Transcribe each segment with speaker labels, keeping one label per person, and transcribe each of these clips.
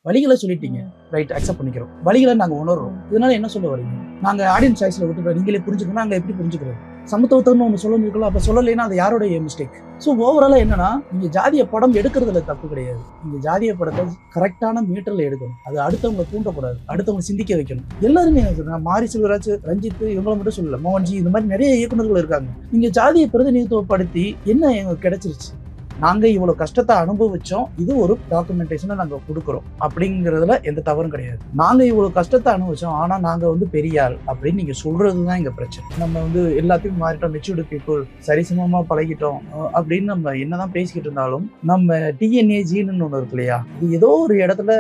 Speaker 1: வலிகளை சொல்லிட்டீங்க, right, accept பண்ணிக்கிறோம். வலிகளை நாங்க உணர்றோம். இதனால என்ன சொல்ல வரீங்க? நாங்க ஆடியன்ஸ் சாய்ஸ்ல விட்டுட்டோம், நீங்களே புரிஞ்சுக்கணும். நாங்க எப்படி புரிஞ்சுக்கிறது? சமத்துவத்தன்னு ஒன்று சொல்லணும் இருக்கலாம், அப்ப சொல்லலைன்னா அது யாரோடைய மிஸ்டேக்? ஸோ ஓவராலா என்னன்னா, நீங்க ஜாதிய படம் எடுக்கிறதுல தப்பு கிடையாது. நீங்க ஜாதிய படத்தை கரெக்டான மீட்டர்ல எடுக்கணும். அது அடுத்தவங்களை தூண்டக்கூடாது, அடுத்தவங்களை சிந்திக்க வைக்கணும். எல்லாருமே மாரி செல்வராஜ், ரஞ்சித் இவங்களை மட்டும் சொல்லல, மோகன்ஜி, இந்த மாதிரி நிறைய இயக்குநர்கள் இருக்காங்க. நீங்க ஜாதியை பிரதிநிதித்துவப்படுத்தி என்ன எங்களுக்கு கிடைச்சிருச்சு? நாங்க இவ்வளவு கஷ்டத்தை அனுபவிச்சோம், இது ஒரு டாக்குமெண்டேஷனை நாங்க கொடுக்குறோம் அப்படிங்கிறதுல எந்த தவறும் கிடையாது. நாங்க இவ்வளவு கஷ்டத்தை அனுபவிச்சோம், ஆனா நாங்க பெரிய ஆள் அப்படின்னு நீங்க சொல்றதுதான் எங்க பிரச்சனை. நம்ம எல்லாத்தையும் மாறிட்டோம், மெச்சூர்டு பீப்புள், சரிசமமா பழகிட்டோம் அப்படின்னு நம்ம என்னதான் பேசிக்கிட்டு இருந்தாலும், நம்ம டிஎன்ஏ ஜீன்னு ஒண்ணு இருக்கு இல்லையா, இது ஏதோ ஒரு இடத்துல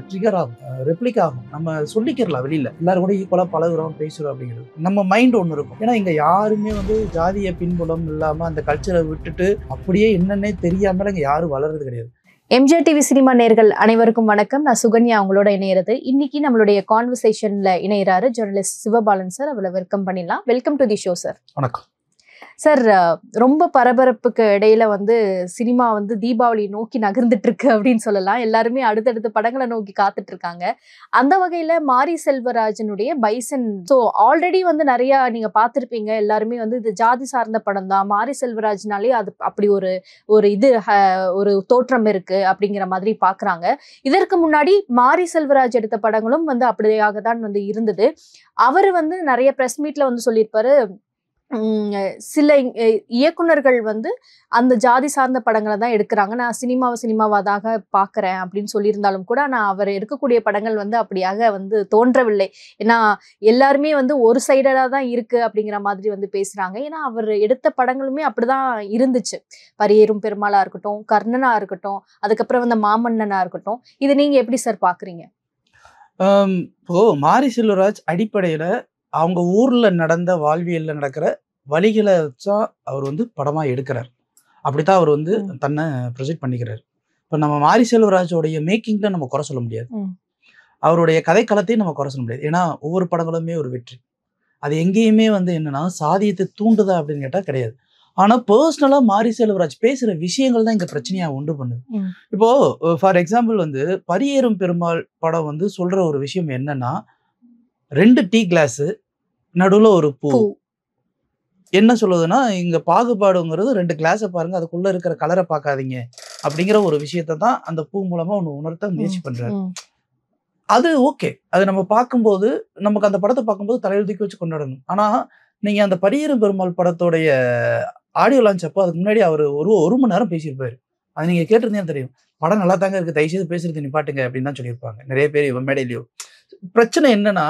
Speaker 1: ட்ரிகர் ஆகும், ரெப்ளிக் ஆகும். நம்ம சொல்லிக்கிறலாம் வெளியில, எல்லாரும் கூட ஈக்குவலா பழகுறோம், பேசுறோம் அப்படிங்கிறது நம்ம மைண்ட் ஒண்ணு இருக்கும். ஏன்னா இங்க யாருமே ஜாதிய பின்புலம் இல்லாம அந்த கல்ச்சரை விட்டுட்டு அப்படியே என்னன்னே தெரியாமல இங்க யாரும் வளர்றது கிடையாது.
Speaker 2: எம்ஜிஆர் டிவி சினிமா நேயர்கள் அனைவருக்கும் வணக்கம். நான் சுகன்யா அவங்களோட இணையிறது. இன்னைக்கு நம்மளுடைய கான்வர்சேஷன்ல இணையறாரு ஜெர்னலிஸ்ட் சிவபாலன் சார். அவளை வெல்கம் பண்ணிடலாம். Welcome to the show sir.
Speaker 1: வணக்கம்
Speaker 2: சார். ரொம்ப பரபரப்புக்கு இடையில சினிமா தீபாவளி நோக்கி நகர்ந்துட்டு இருக்கு அப்படின்னு சொல்லலாம். எல்லாருமே அடுத்தடுத்த படங்களை நோக்கி காத்துட்டு இருக்காங்க. அந்த வகையில மாரி செல்வராஜனுடைய பைசன், ஸோ ஆல்ரெடி நிறைய நீங்க பார்த்திருப்பீங்க. எல்லாருமே இது ஜாதி சார்ந்த படம் தான், மாரி செல்வராஜ்னாலே அது அப்படி ஒரு தோற்றம் இருக்கு அப்படிங்கிற மாதிரி பாக்குறாங்க. இதற்கு முன்னாடி மாரி செல்வராஜ் எடுத்த படங்களும் அப்படியாக தான் இருந்தது. அவரு நிறைய பிரஸ் மீட்ல சொல்லியிருப்பாரு, சில இயக்குனர்கள் அந்த ஜாதி சார்ந்த படங்களை தான் எடுக்கிறாங்க, நான் சினிமாவாதாக பாக்குறேன் அப்படின்னு சொல்லியிருந்தாலும் கூட, நான் அவர் எடுக்கக்கூடிய படங்கள் அப்படியாக தோன்றவில்லை. ஏன்னா எல்லாருமே ஒரு சைடடா தான் இருக்கு அப்படிங்கிற மாதிரி பேசுறாங்க. ஏன்னா அவர் எடுத்த படங்களுமே அப்படிதான் இருந்துச்சு. பரியேறும் பெருமாளா இருக்கட்டும், கர்ணனா இருக்கட்டும், அதுக்கப்புறம் மாமன்னனா இருக்கட்டும். இது நீங்க எப்படி சார் பாக்குறீங்க?
Speaker 1: இப்போ மாரி செல்வராஜ் அடிப்படையில அவங்க ஊர்ல நடந்த வாழ்வியல்ல நடக்கிற வழிகளை வச்சா அவர் படமா எடுக்கிறார். அப்படித்தான் அவர் தன்னை ப்ரொஜெக்ட் பண்ணிக்கிறார். இப்போ நம்ம மாரி செல்வராஜோடைய மேக்கிங்ல நம்ம குறை சொல்ல முடியாது, அவருடைய கதைக்களத்தையும் நம்ம குறை சொல்ல முடியாது. ஏன்னா ஒவ்வொரு படங்களுமே ஒரு வெற்றி. அது எங்கேயுமே என்னன்னா சாதியத்தை தூண்டுதா அப்படின்னு கேட்டா கிடையாது. ஆனா பர்சனலா மாரி செல்வராஜ் பேசுற விஷயங்கள் தான் இங்க பிரச்சனையா உண்டு பண்ணுது. இப்போ ஃபார் எக்ஸாம்பிள் பரியேறும் பெருமாள் படம் சொல்ற ஒரு விஷயம் என்னன்னா, 2 டீ கிளாஸ் நடுவுல ஒரு பூ. என்ன சொல்லுதுன்னா, இங்க பாகுபாடுங்கிறது 2 கிளாஸை பாருங்க, அதுக்குள்ள இருக்கிற கலரை பார்க்காதீங்க அப்படிங்கிற ஒரு விஷயத்தை தான் அந்த பூ மூலமா ஒன்று உணர்த்த முயற்சி பண்றாரு. அது ஓகே, அது நம்ம பார்க்கும்போது, நமக்கு அந்த படத்தை பார்க்கும்போது தலையில் தூக்கி வச்சு கொண்டாடணும். ஆனா நீங்க அந்த பரியேறும் பெருமாள் படத்தோடைய ஆடியோ லான்ச் அப்போ அதுக்கு முன்னாடி அவர் ஒரு மணி நேரம் பேசியிருப்பாரு. அது நீங்க கேட்டிருந்தீங்கன்னா தெரியும். படம் நல்லா தாங்க இருக்கு, தயவுசெய்து பேசுறது நிப்பாட்டுங்க அப்படின்னு தான் சொல்லியிருப்பாங்க நிறைய பேர் இவன் மேடையிலையோ. பிரச்சனை என்னன்னா,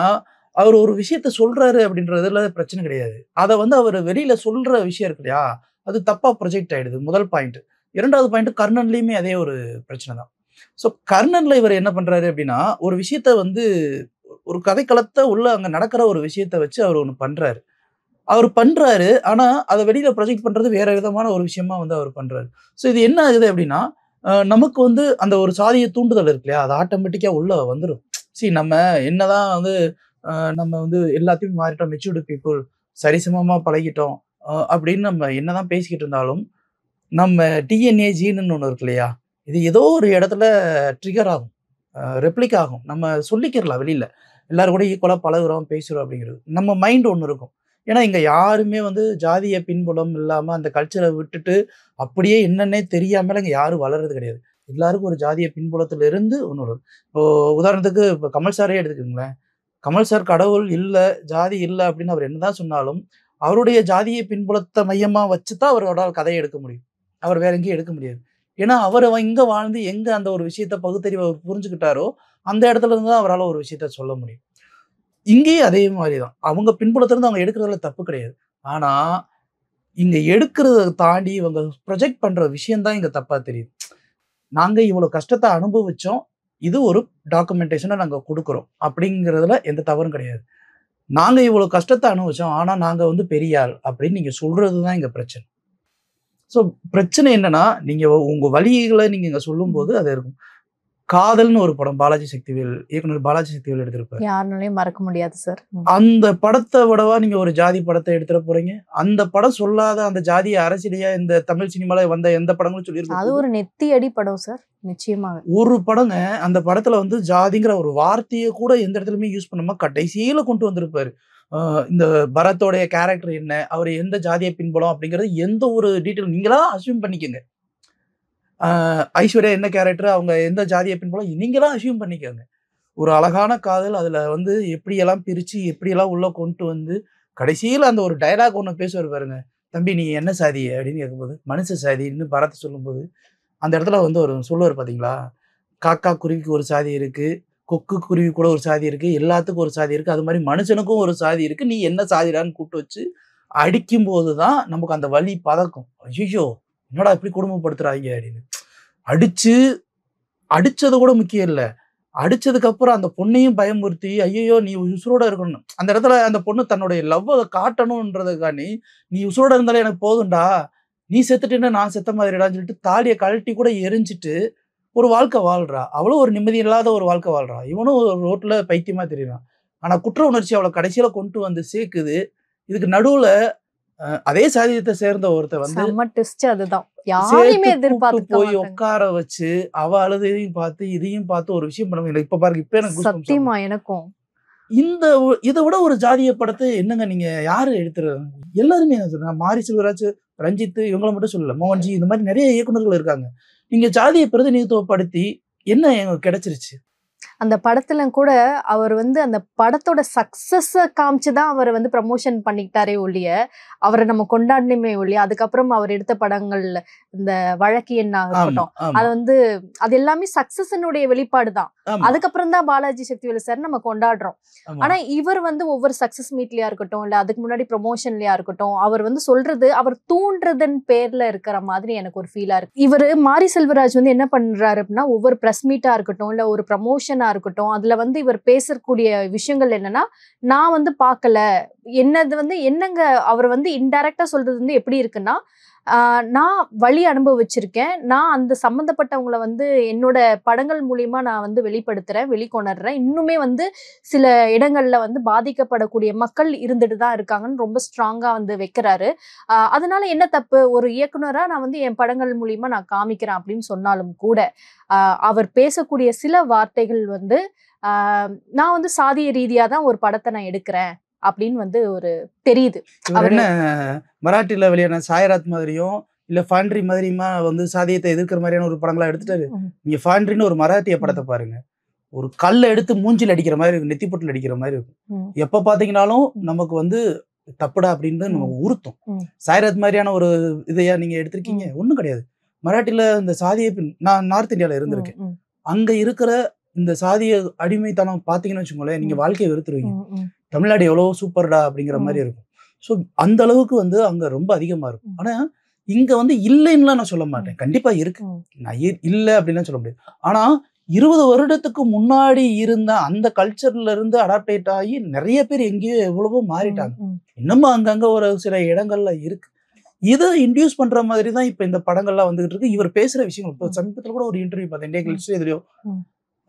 Speaker 1: அவர் ஒரு விஷயத்த சொல்றாரு அப்படின்றதுல பிரச்சனை கிடையாது. அதை அவர் வெளியில சொல்ற விஷயம் இருக்கு இல்லையா, அது தப்பா ப்ரொஜெக்ட் ஆயிடுது. முதல் பாயிண்ட். 2வது பாயிண்ட், கர்ணன்லயுமே அதே ஒரு பிரச்சனை தான். ஸோ கர்ணன்ல இவர் என்ன பண்றாரு அப்படின்னா, ஒரு விஷயத்த ஒரு கதைக்களத்தை உள்ள அங்க நடக்கிற ஒரு விஷயத்த வச்சு அவர் ஒன்று பண்றாரு. அவர் பண்றாரு, ஆனா அதை வெளியில ப்ரொஜெக்ட் பண்றது வேற விதமான ஒரு விஷயமா அவர் பண்றாரு. ஸோ இது என்ன ஆகுது அப்படின்னா, நமக்கு அந்த ஒரு சாதிய தூண்டுதல் இருக்கு இல்லையா, அது ஆட்டோமேட்டிக்கா உள்ள வந்துடும். நம்ம என்னதான் நம்ம எல்லாத்தையும் மாறிட்டோம், மெச்சூர்டு பீப்புள், சரிசமமா பழகிட்டோம் அப்படின்னு நம்ம என்னதான் பேசிக்கிட்டு இருந்தாலும், நம்ம டிஎன்ஏ ஜீன்னு ஒண்ணு இருக்கு இல்லையா, இது ஏதோ ஒரு இடத்துல ட்ரிகர் ஆகும், ரெப்ளிக் ஆகும். நம்ம சொல்லிக்கிறலாம் வெளியில, எல்லாரும் கூட ஈக்குவலா பழகுறோம், பேசுறோம் அப்படிங்கிறது நம்ம மைண்ட் ஒண்ணு இருக்கும். ஏன்னா இங்க யாருமே ஜாதிய பின்புலம் இல்லாம அந்த கல்ச்சரை விட்டுட்டு அப்படியே என்னன்னே தெரியாமல இங்க யாரும் வளர்றது கிடையாது. எல்லாருக்கும் ஒரு ஜாதிய பின்புலத்துல இருந்து ஒன்று. இப்போ உதாரணத்துக்கு இப்போ கமல் சாரே எடுத்துக்கோங்களேன். கமல் சார் கடவுள் இல்ல, ஜாதி இல்ல அப்படின்னு அவர் என்னதான் சொன்னாலும், அவருடைய ஜாதிய பின்புலத்தை மையமா வச்சுதான் அவரோட கதையை எடுக்க முடியும். அவர் வேற எங்கேயும் எடுக்க முடியாது. ஏன்னா அவர் இங்க வாழ்ந்து எங்க அந்த ஒரு விஷயத்த பகுத்தறிவை புரிஞ்சுக்கிட்டாரோ, அந்த இடத்துல இருந்து தான் அவரால் ஒரு விஷயத்த சொல்ல முடியும். இங்கேயும் அதே மாதிரிதான், அவங்க பின்புலத்திலிருந்து அவங்க எடுக்கிறதுல தப்பு கிடையாது. ஆனா இங்க எடுக்கிறத தாண்டி இவங்க ப்ரொஜெக்ட் பண்ற விஷயம் தான் இங்க தப்பா தெரியுது. நாங்க இவ்வளவு கஷ்டத்தை அனுபவிச்சோம், இது ஒரு டாக்குமெண்டேஷனை நாங்க கொடுக்குறோம் அப்படிங்கிறதுல எந்த தவறும் கிடையாது. நாங்க இவ்வளவு கஷ்டத்தை அனுபவிச்சோம், ஆனா நாங்க பெரிய ஆள் அப்படின்னு நீங்க சொல்றதுதான் இங்க பிரச்சனை. ஸோ பிரச்சனை என்னன்னா, நீங்க உங்க வழிகளை நீங்க இங்க சொல்லும் போது அது இருக்கும். காதல்னு ஒரு படம் பாலாஜி சக்திவேல் இயக்குனர் பாலாஜி சக்திவேல் எடுத்திருப்பாரு.
Speaker 2: யாருனாலையும் மறக்க முடியாது சார்.
Speaker 1: அந்த படத்தை விடவா நீங்க ஒரு ஜாதி படத்தை எடுத்துட போறீங்க? அந்த படம் சொல்லாத அந்த ஜாதிய அரசியலையா இந்த தமிழ் சினிமால வந்த எந்த படங்களும்
Speaker 2: அது
Speaker 1: சொல்லியிருக்க
Speaker 2: ஒரு நெத்தி அடி படம் சார், நிச்சயமாக.
Speaker 1: ஒரு படங்க அந்த படத்துல வந்து ஜாதிங்கிற ஒரு வார்த்தையை கூட எந்த இடத்துலயுமே யூஸ் பண்ணாம கடைசியில கொண்டு வந்திருப்பாரு. இந்த பரத்தோடைய கேரக்டர் என்ன, அவர் எந்த ஜாதியை பின்புலம் அப்படிங்கிறது எந்த ஒரு டீட்டெயில் நீங்களா அசியூம் பண்ணிக்கோங்க. ஐஸ்வர்யா என்ன கேரக்டர், அவங்க எந்த ஜாதியை பின்புலம் நீங்களா அசியூம் பண்ணிக்கோங்க. ஒரு அழகான காதல் அதுல வந்து எப்படியெல்லாம் பிரிச்சு எப்படியெல்லாம் உள்ள கொண்டு வந்து கடைசியில அந்த ஒரு டயலாக் ஒன்று பேசுவார் பாருங்க, தம்பி நீ என்ன சாதி அப்படின்னு கேட்கும்போது மனுஷ சாதின்னு பரத்தை சொல்லும்போது அந்த இடத்துல வந்து ஒரு சொல்லுவார் பார்த்தீங்களா, காக்கா குருவிக்கு ஒரு சாதி இருக்கு, கொக்கு குருவி கூட ஒரு சாதி இருக்கு, எல்லாத்துக்கும் ஒரு சாதி இருக்கு, அது மாதிரி மனுஷனுக்கும் ஒரு சாதி இருக்கு, நீ என்ன சாதிடான்னு கூப்பிட்டு வச்சு அடிக்கும் போது தான் நமக்கு அந்த வலி பதக்கும். ஐயோ என்னடா இப்படி குடும்பப்படுத்துறாங்க அப்படின்னு. அடிச்சது கூட முக்கியம் இல்லை, அடிச்சதுக்கு அப்புறம் அந்த பொண்ணையும் பயமுறுத்தி ஐயோ நீ உசுரோட இருக்கணும், அந்த இடத்துல அந்த பொண்ணு தன்னுடைய லவ்வை காட்டணும்ன்றதுக்காண்டி நீ உசுரோட இருந்தாலே எனக்கு போதும்டா, நீ செத்துட்டேன்னா நான் செத்த மாதிரிடான்னு சொல்லிட்டு தாலியை கழட்டி கூட எரிஞ்சிட்டு ஒரு வாழ்க்கை வாழ்றா. அவளும் ஒரு நிம்மதி இல்லாத ஒரு வாழ்க்கை வாழ்றா, இவனும் ஒரு ரோட்ல பைத்தியமா தெரியுறான். ஆனா குற்ற உணர்ச்சி அவளை கடைசியில கொண்டு வந்து சேர்க்குது. இதுக்கு நடுவுல அதே சாதியத்தை சேர்ந்த ஒருத்த வந்து
Speaker 2: செம்ம ட்விஸ்ட் அதுதான். யாரையுமே எதிர்பார்த்து
Speaker 1: போய் உட்கார வச்சு அவ அழுதையும் பார்த்து இதையும் பார்த்து ஒரு விஷயம் பண்ணுவாங்க. இப்ப பாருங்க, இப்ப எனக்கு
Speaker 2: சத்தியமா எனக்கும்
Speaker 1: இதை விட ஒரு ஜாதிய படத்தை என்னங்க நீங்க யாரு எடுத்துறாங்க? எல்லாருமே என்ன சொல்றேன், மாரி செல்வராஜ், ரஞ்சித் இவங்கள மட்டும் சொல்லல, மோகன்ஜி இந்த மாதிரி நிறைய இயக்குநர்கள் இருக்காங்க. நீங்க ஜாதியை பிரதிநிதித்துவப்படுத்தி என்ன எங்களுக்கு கிடைச்சிருச்சு?
Speaker 2: அந்த படத்துல கூட அவர் வந்து அந்த படத்தோட சக்சஸ காமிச்சுதான் அவர் வந்து ப்ரமோஷன் பண்ணிக்கிட்டாரே ஒழிய, அவரை நம்ம கொண்டாடணுமே ஒழிய, அதுக்கப்புறம் அவர் எடுத்த படங்கள் இந்த வழக்கு என்ன இருக்கட்டும், அது வந்து அது எல்லாமே சக்சஸனுடைய வெளிப்பாடு தான். அதுக்கப்புறம் தான் பாலாஜி சக்திவேல் சார் நம்ம கொண்டாடுறோம். ஆனா இவர் வந்து ஒவ்வொரு சக்சஸ் மீட்லயா இருக்கட்டும், இல்ல அதுக்கு முன்னாடி ப்ரமோஷன்லயா இருக்கட்டும், அவர் வந்து சொல்றது அவர் தூண்டுறதன் பேர்ல இருக்கிற மாதிரி எனக்கு ஒரு ஃபீலா இருக்கு. இவர் மாரி செல்வராஜ் வந்து என்ன பண்றாரு அப்படின்னா, ஒவ்வொரு பிரஸ் மீட்டா இருக்கட்டும், இல்ல ஒரு ப்ரமோஷனா இருக்கட்டும், அதுல வந்து இவர் பேசக்கூடிய விஷயங்கள் என்னன்னா, நான் வந்து பார்க்கல, என்னது வந்து என்னங்க அவர் வந்து இன்டைரக்டா சொல்றது வந்து எப்படி இருக்குன்னா, நான் வழி அனுபவிச்சிருக்கேன், நான் அந்த சம்பந்தப்பட்டவங்களை வந்து என்னோட படங்கள் மூலியமா நான் வந்து வெளிப்படுத்துறேன், வெளிக்கொணர்றேன், இன்னுமே வந்து சில இடங்கள்ல வந்து பாதிக்கப்படக்கூடிய மக்கள் இருந்துட்டு தான் இருக்காங்கன்னு ரொம்ப ஸ்ட்ராங்கா வந்து வைக்கிறாரு. அதனால என்ன தப்பு, ஒரு இயக்குனரா நான் வந்து என் படங்கள் மூலியமா நான் காமிக்கிறேன் அப்படின்னு சொன்னாலும் கூட அவர் பேசக்கூடிய சில வார்த்தைகள் வந்து நான் வந்து சாதிய ரீதியா தான் ஒரு படத்தை நான் எடுக்கிறேன் அப்படின்னு வந்து ஒரு தெரியுது.
Speaker 1: என்ன மராட்டில வெளியான சாயராத் மாதிரியும் இல்ல ஃபாண்ட்ரி மாதிரியுமா வந்து சாதியத்தை எதிர்க்கிற மாதிரியான ஒரு படங்களா எடுத்துட்டாரு. நீங்க ஃபாண்ட்ரின்னு ஒரு மராட்டிய படத்தை பாருங்க, ஒரு கல்லை எடுத்து மூஞ்சில் அடிக்கிற மாதிரி இருக்கும், நெத்திப்பொட்டில் அடிக்கிற மாதிரி இருக்கும். எப்ப பாத்தீங்கன்னாலும் நமக்கு வந்து தப்புடா அப்படின்னு நமக்கு உறுத்தும். சாயராத் மாதிரியான ஒரு இதையா நீங்க எடுத்திருக்கீங்க? ஒண்ணும் கிடையாது. மராட்டில இந்த சாதியை நான் நார்த் இந்தியால இருந்திருக்கேன், அங்க இருக்கிற இந்த சாதிய அடிமைத்தனம் பாத்தீங்கன்னு வச்சுக்கோங்களேன், நீங்க வாழ்க்கையை வெறுத்துருவீங்க. தமிழ்நாடு எவ்வளவு சூப்பர்டா அப்படிங்கிற மாதிரி இருக்கும். ஸோ அந்த அளவுக்கு வந்து அங்க ரொம்ப அதிகமா இருக்கும். ஆனா இங்க வந்து இல்லைன்னுலாம் நான் சொல்ல மாட்டேன், கண்டிப்பா இருக்கு, நான் இல்லை அப்படின்லாம் சொல்ல முடியாது. ஆனா 20 வருடத்துக்கு முன்னாடி இருந்த அந்த கல்ச்சர்ல இருந்து அடாப்டேட் ஆகி நிறைய பேர் எங்கேயோ எவ்வளவோ மாறிட்டாங்க. இன்னமும் அங்கங்க ஒரு சில இடங்கள்ல இருக்கு. இதை இன்டியூஸ் பண்ற மாதிரி தான் இப்ப இந்த படங்கள்லாம் வந்துகிட்டு இருக்கு. இவர் பேசுற விஷயங்கள் இப்போ சமீபத்தில் கூட ஒரு இன்டர்வியூ பார்த்தேன், இந்தியா எதிரியோ,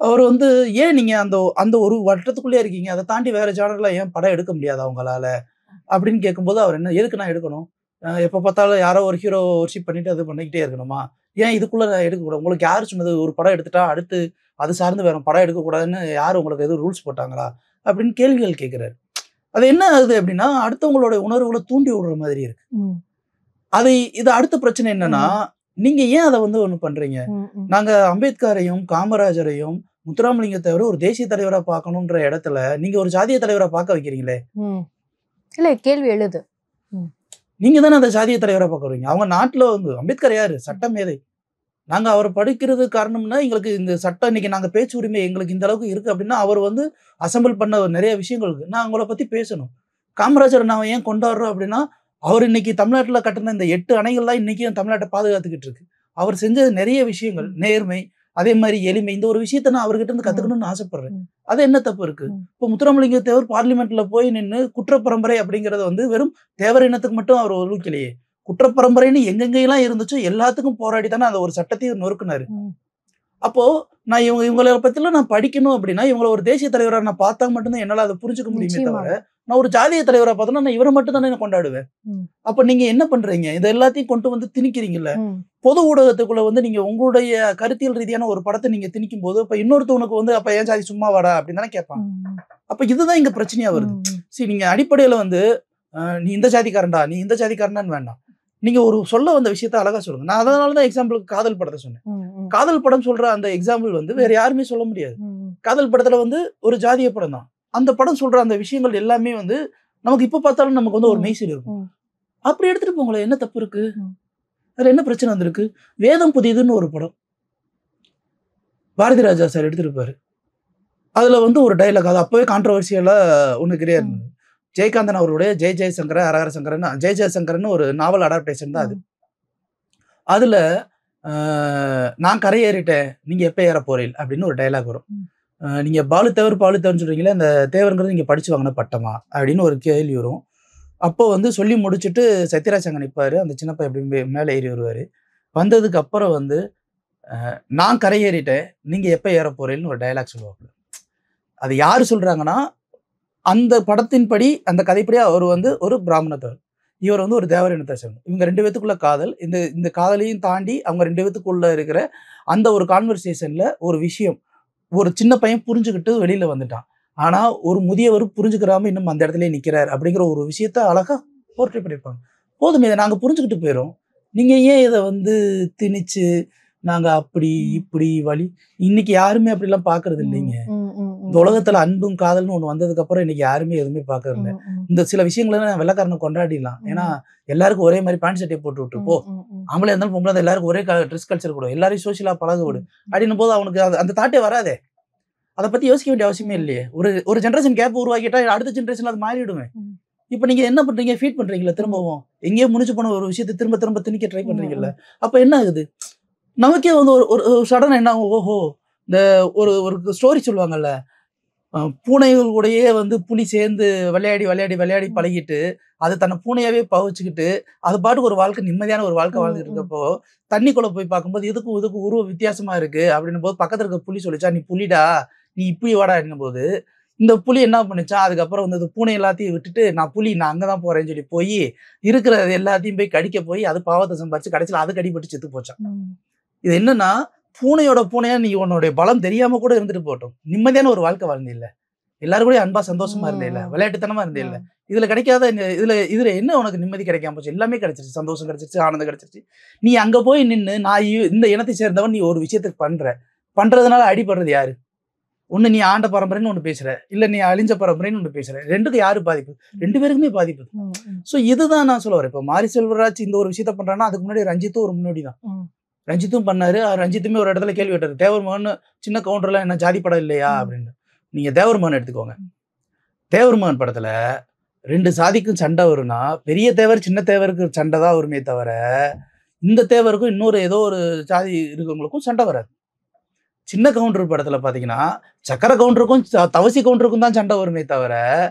Speaker 1: அவர் வந்து ஏன் நீங்க அந்த அந்த ஒரு வட்டத்துக்குள்ளே இருக்கீங்க, அதை தாண்டி வேற ஜானர்ல ஏன் படம் எடுக்க முடியாது அவங்களால அப்படின்னு கேட்கும்போது அவர் என்ன, எதுக்கு நான் எடுக்கணும், எப்ப பார்த்தாலும் யாரோ ஒரு ஹீரோ ஒர்ஷிப் பண்ணிட்டு அது பண்ணிக்கிட்டே இருக்கணுமா, ஏன் இதுக்குள்ள நான் எடுக்கக்கூடாது, உங்களுக்கு யார் சொன்னது ஒரு படம் எடுத்துட்டா அடுத்து அது சார்ந்து வேற படம் எடுக்கக்கூடாதுன்னு யார் உங்களுக்கு எதுவும் ரூல்ஸ் போட்டாங்களா அப்படின்னு கேள்விகள் கேட்கிறாரு. அது என்ன ஆகுது அப்படின்னா, அடுத்தவங்களோட உணர்வுகளை தூண்டி விடுற மாதிரி இருக்கு. இது அடுத்த பிரச்சனை என்னன்னா, நீங்க ஏன் அதை வந்து ஒண்ணு பண்றீங்க, நாங்க அம்பேத்கரையும் காமராஜரையும் முத்துராமலிங்க தவிர ஒரு தேசிய தலைவரா பார்க்கணும்ன்ற இடத்துல நீங்க ஒரு ஜாதிய தலைவரா பார்க்க வைக்கிறீங்களே.
Speaker 2: இல்ல கேள்வி எழுது,
Speaker 1: நீங்க தானே அந்த ஜாதிய தலைவரா பார்க்குறீங்க. அவங்க நாட்டுல வந்து அம்பேத்கர் யாரு, சட்ட மேதை, நாங்க அவர் படிக்கிறது காரணம்னா எங்களுக்கு இந்த சட்டம் இன்னைக்கு நாங்க பேச்சு உரிமை எங்களுக்கு இந்த அளவுக்கு இருக்கு அப்படின்னா அவர் வந்து அசம்பிள் பண்ண நிறைய விஷயங்கள் இருக்கு, நான் அவங்கள பத்தி பேசணும். காமராஜர் நான் ஏன் கொண்டாடுறோம் அப்படின்னா, அவர் இன்னைக்கு தமிழ்நாட்டுல கட்டின இந்த 8 அணைகள்லாம் இன்னைக்கு தமிழ்நாட்டை பாதுகாத்துக்கிட்டு இருக்கு. அவர் செஞ்ச நிறைய விஷயங்கள், நேர்மை, அதே மாதிரி எளிமை, இந்த ஒரு விஷயத்த நான் அவர்கிட்ட இருந்து கத்துக்கணும்னு ஆசைப்படுறேன். அது என்ன தப்பு இருக்கு? இப்போ முத்துராமலிங்க தேவர் பார்லிமெண்ட்ல போய் நின்று குற்றப்பரம்பரை அப்படிங்கறத வந்து வெறும் தேவர் இனத்துக்கு மட்டும் அவர் ஒழுக்கலையே, குற்றப்பரம்பரைன்னு எங்கெங்கெல்லாம் இருந்துச்சோ எல்லாத்துக்கும் போராடி தானே அந்த ஒரு சட்டத்தையும் நொறுக்குனாரு. அப்போ நான் இவங்களை பத்திலாம் நான் படிக்கணும் அப்படின்னா இவங்களை ஒரு தேசிய தலைவரா நான் பார்த்தா மட்டும்தான் என்னால அதை புரிஞ்சுக்க முடியுமே தவிர நான் ஒரு ஜாதிய தலைவரா பார்த்தோன்னா நான் இவரை மட்டும் தானே கொண்டாடுவேன். அப்ப நீங்க என்ன பண்றீங்க? இது எல்லாத்தையும் கொண்டு வந்து திணிக்கிறீங்கல்ல. பொது ஊடகத்துக்குள்ள வந்து நீங்க உங்களுடைய கருத்தியல் ரீதியான ஒரு படத்தை நீங்க திணிக்கும் போது அப்ப இன்னொருத்தவனுக்கு வந்து அப்ப ஏன் ஜாதி சும்மா வாடா அப்படின்னு தானே கேட்பான். அப்ப இதுதான் இங்க பிரச்சனையா வருது. சரி, நீங்க அடிப்படையில வந்து நீ இந்த ஜாதிக்காரன்டா, நீ இந்த ஜாதிக்காரனான்னு வேண்டாம். நீங்க ஒரு சொல்ல வந்த விஷயத்த அழகா சொல்லுங்க. நான் அதனாலதான் எக்ஸாம்பிளுக்கு காதல் படத்தை சொன்னேன். காதல் படம் சொல்ற அந்த எக்ஸாம்பிள் வந்து வேற யாருமே சொல்ல முடியாது. காதல் படத்துல வந்து ஒரு ஜாதிய படம் தான். அந்த படம் சொல்ற அந்த விஷயங்கள் எல்லாமே வந்து நமக்கு இப்ப பார்த்தாலும் நமக்கு வந்து ஒரு மெய்சில் இருக்கும். அப்படி எடுத்துட்டு போங்களேன், என்ன தப்பு இருக்கு? அதுல என்ன பிரச்சனை வந்திருக்கு? வேதம் புதியதுன்னு ஒரு படம் பாரதி ராஜா சார் எடுத்திருப்பாரு. அதுல வந்து ஒரு டைலாக், அது அப்பவே கான்ட்ரவர்சியலா ஒண்ணு கிடையாது. ஜெயகாந்தன் அவருடைய ஜெய் ஜெயசங்கர ஹரஹர சங்கரன் ஜெய் ஜெயசங்கரன் ஒரு நாவல் அடாப்டேஷன் தான் அது. அதுல நான் கரையேறிட்டேன், நீங்க எப்ப ஏற போறீள் அப்படின்னு ஒரு டைலாக் வரும். நீங்க பாலு தேவர்னு சொல்றீங்களே, அந்த தேவருங்கிறது நீங்க படிச்சு வாங்கின பட்டமா அப்படின்னு ஒரு கேள்வி வரும். அப்போ வந்து சொல்லி முடிச்சுட்டு சத்யராஜ் அங்க நிற்பாரு. அந்த சின்ன பையன் அப்படி மேலே ஏறி வருவாரு. வந்ததுக்கு அப்புறம் வந்து நான் கரையேறிட்டேன், நீங்க எப்ப ஏற போறீங்கன்னு ஒரு டைலாக் சொல்லுவாங்க. அது யாரு சொல்றாங்கன்னா, அந்த படத்தின்படி அந்த கதைப்படி அவர் வந்து ஒரு பிராமணத்தவர், இவர் வந்து ஒரு தேவர் இனத்தை சேர்ந்தவர். இவங்க 2 பேத்துக்குள்ள காதல். இந்த காதலையும் தாண்டி அவங்க 2 பேத்துக்குள்ள இருக்கிற அந்த ஒரு கான்வர்சேஷன்ல ஒரு விஷயம் ஒரு சின்ன பையன் புரிஞ்சுக்கிட்டு வெளியில வந்துட்டான். ஆனா ஒரு முதியவர் புரிஞ்சுக்கிறாம இன்னும் அந்த இடத்துல நிக்கிறார் அப்படிங்கிற ஒரு விஷயத்த அழகா போர்ட்ரே பண்ணிருப்பாங்க. போதும், இதை நாங்க புரிஞ்சுக்கிட்டு போயிடும். நீங்க ஏன் இதை வந்து திணிச்சு நாங்க அப்படி இப்படி வழி இன்னைக்கு யாருமே அப்படிலாம் பாக்குறது இல்லைங்க. இந்த உலகத்துல அன்பும் காதல்னு ஒண்ணு வந்ததுக்கு அப்புறம் இன்னைக்கு யாருமே எதுவுமே பாக்குறது இல்லை. இந்த சில விஷயங்களை வெள்ளக்காரனை கொண்டாடிடலாம். ஏன்னா எல்லாருக்கும் ஒரே மாதிரி பேண்ட் சட்டையை போட்டு விட்டு போ, ஆம்பளை இருந்தாலும் பொம்பளை எல்லாருக்கும் ஒரே ட்ரெஸ் கல்ச்சர் கூட, எல்லாரையும் சோசியலா பழக விடு அப்படின்னும் போது அவனுக்கு அந்த தாட்டே வராதே. அதை பத்தி யோசிக்க வேண்டிய அவசியமே இல்லையே. ஒரு ஜென்ரேஷன் கேப் உருவாக்கிட்டா அடுத்த ஜென்ரேஷன்ல அது மாறிடுவேன். இப்ப நீங்க என்ன பண்றீங்க? ஃபீட் பண்றீங்களா? திரும்பவும் எங்கேயோ முடிஞ்சு போன ஒரு விஷயத்தை திரும்ப திரும்ப திணிக்க ட்ரை பண்றீங்கல்ல. அப்ப என்ன ஆகுது? நமக்கே வந்து ஒரு சடன் என்ன ஆகும்? ஓஹோ, இந்த ஒரு ஸ்டோரி சொல்லுவாங்கல்ல, பூனைகள் கூடயே வந்து புலி சேர்ந்து விளையாடி பழகிட்டு அது தன்னை பூனையாவே பவிச்சுக்கிட்டு அது பாட்டுக்கு ஒரு வாழ்க்கை, நிம்மதியான ஒரு வாழ்க்கை வாழ்ந்துட்டு இருக்கப்போ தண்ணிக்குள்ள போய் பார்க்கும்போது இதுக்கும் உருவ வித்தியாசமா இருக்கு அப்படின்னும் போது பக்கத்துல இருக்க புலி சொல்லிச்சா, நீ புலிடா, நீ இப்படி வாடா என்னும் போது இந்த புலி என்ன பண்ணுச்சா, அதுக்கப்புறம் வந்து பூனை எல்லாத்தையும் விட்டுட்டு நான் அங்கதான் போறேன்னு சொல்லி போய் இருக்கிறது எல்லாத்தையும் போய் கடிக்க போய் அது பாவத்தை சம்பாரிச்சு கடைசியில் அது கடிபட்டு செத்து போச்சான். இது என்னன்னா, பூனையோட பூனையா நீ உன்னுடைய பலம் தெரியாம கூட இருந்துட்டு போட்டோம், நிம்மதியான ஒரு வாழ்க்கை வாழ்ந்தே இல்ல, எல்லாரும் கூட அன்பா சந்தோஷமா இருந்தே இல்ல, விளையாட்டுத்தனமா இருந்தே இல்ல. இதுல கிடைக்காத இதுல என்ன உனக்கு நிம்மதி கிடைக்காம போச்சு? எல்லாமே கிடைச்சிருச்சு, சந்தோஷம் கிடைச்சிருச்சு, ஆனந்தம் கிடைச்சிருச்சு. நீ அங்க போய் நின்று நான் இந்த இனத்தை சேர்ந்தவன், நீ ஒரு விஷயத்துக்கு பண்றதுனால அடிபடுறது யாரு? ஒண்ணு நீ ஆண்ட பரம்பரைன்னு ஒண்ணு பேசுற, இல்ல நீ அழிஞ்ச பரம்பரைன்னு ஒண்ணு பேசுற. ரெண்டுக்கும் யாரு பாதிப்பு? 2 பேருக்குமே பாதிப்பு. சோ இதுதான் நான் சொல்ல வரேன். இப்ப மாரி செல்வராஜ் இந்த ஒரு விஷயத்த பண்றான்னா அதுக்கு முன்னாடி ரஞ்சித்தும் ஒரு முன்னோடி தான். ரஞ்சித்தும் பண்ணாரு. ரஞ்சித்துமே ஒரு இடத்துல கேள்வி கேட்டாரு, தேவர் மகன் சின்ன கவுண்டர்ல என்ன ஜாதி படம் இல்லையா அப்படின்னு. நீங்க தேவர் மகன் எடுத்துக்கோங்க. தேவர் மகன் படத்துல 2 சாதிக்கும் சண்டை வரும்னா பெரிய தேவர் சின்ன தேவருக்கு சண்டை தான் வருமே தவிர இந்த தேவருக்கும் இன்னொரு ஏதோ ஒரு ஜாதி இருக்கவங்களுக்கும் சண்டை வராது. சின்ன கவுண்டர் படத்துல பாத்தீங்கன்னா சக்கர கவுண்டருக்கும் தவசி கவுண்டருக்கும் தான் சண்டை வருமே தவிர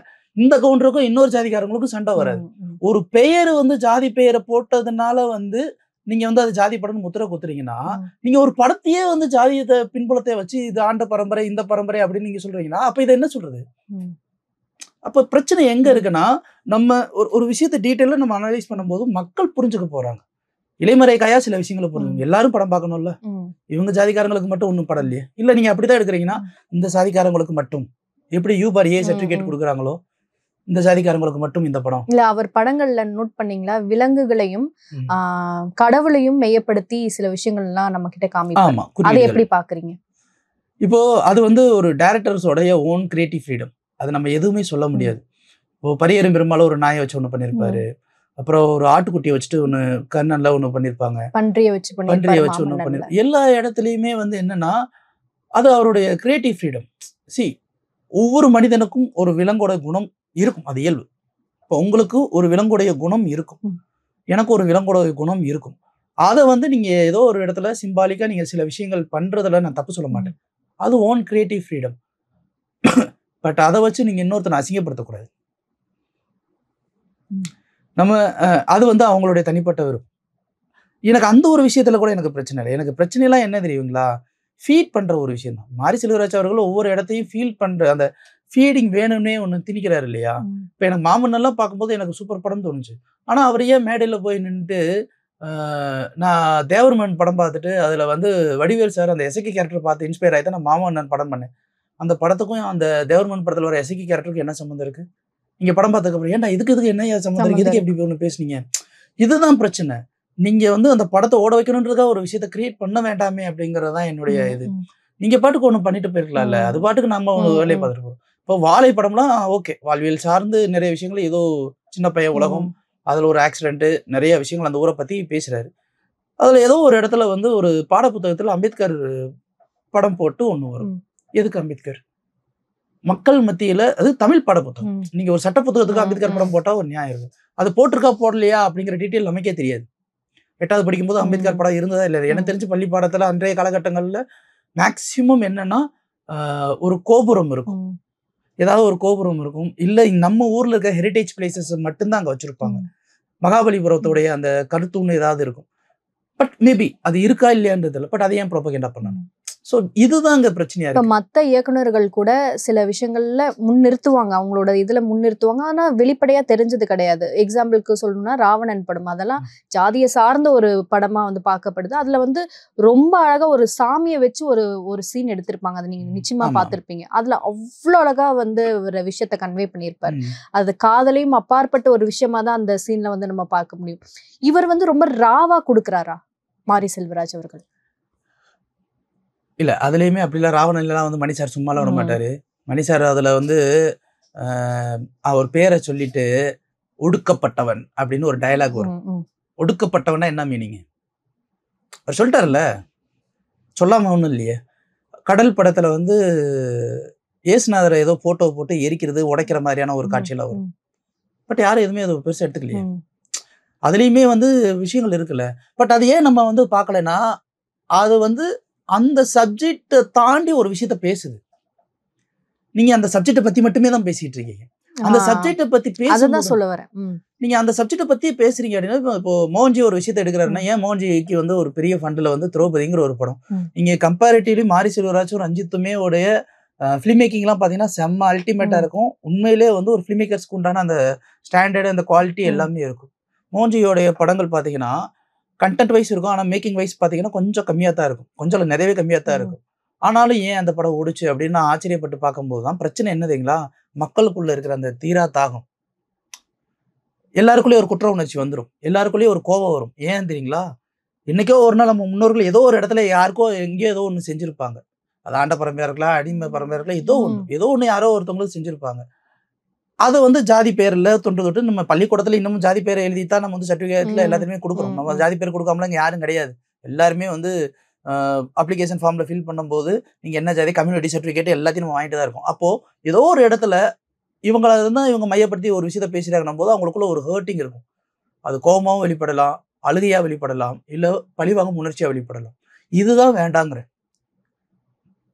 Speaker 1: இந்த கவுண்டருக்கும் இன்னொரு ஜாதிக்காரங்களுக்கும் சண்டை வராது. ஒரு பெயர் வந்து ஜாதி பெயரை போட்டதுனால வந்து நீங்க வந்து அது ஜாதி படம் முத்திரை குத்துறீங்கன்னா, நீங்க ஒரு படத்தையே வந்து ஜாதியத்தை பின்புலத்தை வச்சு இது ஆண்ட பரம்பரை இந்த பரம்பரை அப்படின்னு நீங்க சொல்றீங்கன்னா அப்ப இதை என்ன சொல்றது? அப்ப பிரச்சனை எங்க இருக்குன்னா, நம்ம ஒரு விஷயத்தை டீட்டெயிலா நம்ம அனலைஸ் பண்ணும்போது மக்கள் புரிஞ்சுக்க போறாங்க. இளைமறைக்காயா சில விஷயங்களை புரிஞ்சுங்க. எல்லாரும் படம் பார்க்கணும்ல. இவங்க ஜாதிக்காரங்களுக்கு மட்டும் ஒன்றும் படம் இல்லையே. இல்ல நீங்க அப்படிதான் எடுக்கிறீங்கன்னா இந்த சாதிக்காரங்களுக்கு மட்டும் எப்படி UBA சர்டிபிகேட் கொடுக்குறாங்களோ இந்த ஜாதிக்காரங்களுக்கு மட்டும் இந்த படம்
Speaker 2: இல்ல. அவர் படங்கள்ல நோட் பண்ணீங்களா, விலங்குகளையும் கடவுளையும் மையப்படுத்தி சில விஷயங்கள்லாம் நம்ம கிட்ட காமிப்பாங்க. அதை எப்படி பாக்குறீங்க?
Speaker 1: இப்போ அது வந்து ஒரு டைரக்டர்ஸோடைய ஓன் கிரியேட்டிவ் ஃப்ரீடம். அது நம்ம எதுவுமே சொல்ல முடியாது. இப்போ பரியரும் பெரும்பாலும் ஒரு நாயை வச்சு ஒண்ணு பண்ணிருப்பாரு. அப்புறம் ஒரு ஆட்டுக்குட்டியை வச்சுட்டு ஒண்ணு கண்ணன்ல ஒண்ணு பண்ணிருப்பாங்க.
Speaker 2: பன்றியை வச்சு
Speaker 1: ஒண்ணு பண்ணி எல்லா இடத்துலயுமே வந்து என்னன்னா அது அவருடைய கிரியேட்டிவ் ஃப்ரீடம். ஒவ்வொரு மனிதனுக்கும் ஒரு விலங்கோட குணம் இருக்கும், அது இயல்பு. இப்போ உங்களுக்கு ஒரு விலங்குடைய குணம் இருக்கும், எனக்கு ஒரு விலங்குடைய குணம் இருக்கும். அதை வந்து நீங்க ஏதோ ஒரு இடத்துல சிம்பாலிக்கா நீங்க சில விஷயங்கள் பண்றதுல நான் தப்பு சொல்ல மாட்டேன். அது ஓன் கிரியேட்டிவ் ஃப்ரீடம். பட் அதை வச்சு நீங்க இன்னொருத்தனை அசிங்கப்படுத்தக்கூடாது. நம்ம அது வந்து அவங்களுடைய தனிப்பட்ட விருப்பம். எனக்கு அந்த ஒரு விஷயத்துல கூட எனக்கு பிரச்சனை இல்லை. எனக்கு பிரச்சனை எல்லாம் என்ன தெரியுங்களா, ஃபீட் பண்ற ஒரு விஷயம் தான். மாரி செல்வராஜ் அவர்கள் ஒவ்வொரு இடத்தையும் ஃபீல் பண்ற அந்த ஃபீடிங் வேணும்னே ஒண்ணு திணிக்கிறாரு இல்லையா? இப்ப எனக்கு மாமன்னன்லாம் பார்க்கும்போது எனக்கு சூப்பர் படம் தோணுச்சு. ஆனா அவர் ஏன் மேடையில போய் நின்னுட்டு, அ நான் தேவர்மன் படம் பார்த்துட்டு, அதுல வந்து வடிவேல் சார் அந்த எசக்கி கேரக்டர் பார்த்து இன்ஸ்பயர் ஆயி தான் நான் மாமன்னன் படம் பண்ணேன். அந்த படத்துக்கும் அந்த தேவர்மன் படத்துல வர எசக்கி கேரக்டருக்கு என்ன சம்மந்தம் இருக்கு? நீங்க படம் பார்த்ததுக்கப்புறம், ஏன்டா இதுக்கு என்னய்யா சம்மந்தம் இருக்கு? எதுக்கு இப்படி ஒண்ணு பேசுனீங்க? இதுதான் பிரச்சனை. நீங்க வந்து அந்த படத்த ஓட வைக்கணுன்றதுக்காக ஒரு விஷயத்த கிரியேட் பண்ண வேண்டாமே அப்படிங்கிறது தான் என்னுடைய இது. நீங்க பாட்டுக்கு ஒண்ணு பண்ணிட்டு போயிருக்கலாம்ல. அது பாட்டுக்கு நம்ம ஒரு வேலைய பார்த்துட்டு போறோம். இப்போ வாழை படம்லாம் ஓகே. வாழ்வியல் சார்ந்து நிறைய விஷயங்கள் ஏதோ சின்ன பையன் உலகம், அதுல ஒரு ஆக்சிடென்ட் நிறைய விஷயங்கள் அந்த ஊர பத்தி பேசுறாரு. அதுல ஏதோ ஒரு இடத்துல வந்து ஒரு பாட புத்தகத்துல அம்பேத்கர் படம் போட்டு ஒண்ணு வரும். எதுக்கு அம்பேத்கர்? மக்கள் மத்தியில அது தமிழ் பாட புத்தகம். நீங்க ஒரு சட்ட புத்தகத்துக்கு அம்பேத்கர் படம் போட்டா ஒரு நியாயம் இருக்கு. அது போட்டிருக்கா போடலையா அப்படிங்கிற டீட்டெயில் நமக்கே தெரியாது. 8வது படிக்கும்போது அம்பேத்கர் படம் இருந்ததா இல்ல. எனக்கு தெரிஞ்சு பள்ளி பாடத்துல அன்றைய காலகட்டங்கள்ல மேக்ஸிமம் என்னன்னா, ஒரு கோபுரம் இருக்கும். ஏதாவது ஒரு கோபுரம் இருக்கும். இல்ல நம்ம ஊர்ல இருக்க ஹெரிடேஜ் பிளேசஸ் மட்டும் தான் அங்க வச்சிருப்பாங்க. மகாபலிபுரத்தோடைய அந்த கருத்தூண் ஏதாவது இருக்கும். பட் மேபி அது இருக்கா இல்லையான்றது இல்ல. பட் அதை ஏன் ப்ரோபகேண்டா பண்ணணும்? சோ இதுதான் அங்க பிரச்சனையா
Speaker 2: இப்ப
Speaker 1: இருக்கு.
Speaker 2: மத்த இயக்குனர்கள் கூட சில விஷயங்கள்ல முன்னிறுத்துவாங்க. அவங்களோட இதுல முன்னிறுத்துவாங்க. ஆனா வெளிப்படையா தெரிஞ்சது கிடையாது. எக்ஸாம்பிளுக்கு சொல்லணும்னா ராவணன் படம். அதெல்லாம் ஜாதிய சார்ந்த ஒரு படமா வந்து பார்க்கப்படுது. அதுல வந்து ரொம்ப அழகா ஒரு சாமிய வச்சு ஒரு சீன் எடுத்திருப்பாங்க. அத நீங்க நிச்சயமா பார்த்திருப்பீங்க. அதுல அவ்ளோ அழகா வந்து ஒரு விஷயத்த கன்வே பண்ணியிருப்பாரு. அது காதலையும் அப்பாற்பட்ட ஒரு விஷயமா தான் அந்த சீன்ல வந்து நம்ம பார்க்க முடியும். இவர் வந்து ரொம்ப ராவா குடுக்குறாரா மாரி செல்வராஜ் அவர்கள்?
Speaker 1: இல்ல அதுலயுமே அப்படிலாம் ராவணன்லாம் வந்து மணி சார் சும்மாலாம் விட மாட்டாரு. மணி சார் அதுல வந்து அவர் பேரை சொல்லிட்டு ஒடுக்கப்பட்டவன் அப்படின்னு ஒரு டயலாக் வரும். ஒடுக்கப்பட்டவன்னா என்ன மீனிங்? அவர் சொல்லிட்டாருல்ல, சொல்லாம ஒண்ணும் இல்லையே. கடல் படத்துல வந்து இயேசுநாதரை ஏதோ போட்டோ போட்டு எரிக்கிறது, உடைக்கிற மாதிரியான ஒரு காட்சியெல்லாம் வரும். பட் யாரும் எதுவுமே அதை பெருசா எடுத்துக்கலையே. அதுலயுமே வந்து விஷயங்கள் இருக்குல்ல. பட் அது ஏன் நம்ம வந்து பார்க்கலன்னா, அது வந்து அந்த சப்ஜெக்ட தாண்டி ஒரு விஷயத்த பேசுது. நீங்க அந்த சப்ஜெக்ட பத்தி மட்டுமே தான் பேசிட்டு இருக்கீங்க. அந்த சப்ஜெக்ட பத்தி
Speaker 2: அததான் சொல்ல வரேன்.
Speaker 1: நீங்க அந்த சப்ஜெக்ட பத்தி பேசுறீங்க அப்படின்னா, இப்போ மோகன்ஜி ஒரு விஷயத்த எடுக்கிறாருன்னா, ஏன் மோகன்ஜிக்கு வந்து ஒரு பெரிய ஃபண்ட்ல வந்து திரௌபதிங்கிற ஒரு படம். நீங்க கம்பேரிட்டிவ்லி மாரி செல்வராஜும் ரஞ்சித்துமே உடைய ஃபிலிம் மேக்கிங்லாம் பார்த்தீங்கன்னா, செம்ம அல்டிமேட்டா இருக்கும். உண்மையிலேயே வந்து ஒரு ஃபிலிம் மேக்கர்ஸ்க்கு உண்டான அந்த ஸ்டாண்டர்ட், அந்த குவாலிட்டி எல்லாமே இருக்கும். மோகன்ஜியோடைய படங்கள் பார்த்தீங்கன்னா, கன்டென்ட் வைஸ் இருக்கும். ஆனா மேக்கிங் வைஸ் பார்த்தீங்கன்னா, கொஞ்சம் கம்மியா தான் இருக்கும். கொஞ்சம் இல்ல நிறையவே கம்மியா தான் இருக்கும். ஆனாலும் ஏன் அந்த படம் ஓடுச்சு அப்படின்னு நான் ஆச்சரியப்பட்டு பார்க்கும்போது தான் பிரச்சனை என்ன தெரியுங்களா? மக்களுக்குள்ள இருக்கிற அந்த தீரா தாகம். எல்லாருக்குள்ளயும் ஒரு குற்ற உணர்ச்சி வந்துரும். எல்லாருக்குள்ளயும் ஒரு கோபம் வரும். ஏன் தெரியுங்களா? என்னைக்கோ ஒரு நாள் நம்ம முன்னோர்கள் ஏதோ ஒரு இடத்துல யாருக்கோ எங்கேயோ ஏதோ ஒண்ணு செஞ்சிருப்பாங்க. அது ஆண்ட பரம்பரையா இருக்கலாம், அடிமை பரம்பரையா இருக்கலாம். ஏதோ ஒண்ணு யாரோ ஒருத்தவங்களுக்கு செஞ்சிருப்பாங்க. அத வந்து ஜாதி பேர்ல தொன்று தொட்டு நம்ம பள்ளிக்கூடத்துல இன்னமும் ஜாதி பேர எழுதி தான் நம்ம வந்து சர்டிபிகேட்ல எல்லாத்தையுமே குடுக்குறோம். நம்ம ஜாதி பேர் குடுக்காமலாம் இங்க யாரும் கிடையாது. எல்லாருமே வந்து அப்ளிகேஷன் ஃபார்ம்ல ஃபில் பண்ணும்போது, நீங்க என்ன ஜாதி, கம்யூனிட்டி சர்டிபிகேட் எல்லாத்தையும் நம்ம வாங்கிட்டு தான் இருக்கோம். அப்போ ஏதோ ஒரு இடத்துல இவங்கள தான் இவங்க மையப்படுத்தி ஒரு விஷயத்த பேசுறாங்கன்னும்போது அவங்களுக்குள்ள ஒரு ஹர்ட்டிங் இருக்கும். அது கோவமாவும் வெளிப்படலாம், அழுகையா வெளிப்படலாம், இல்ல பழிவாங்கும் உணர்ச்சியா வெளிப்படலாம். இதுதான் வேண்டாங்கிறேன்.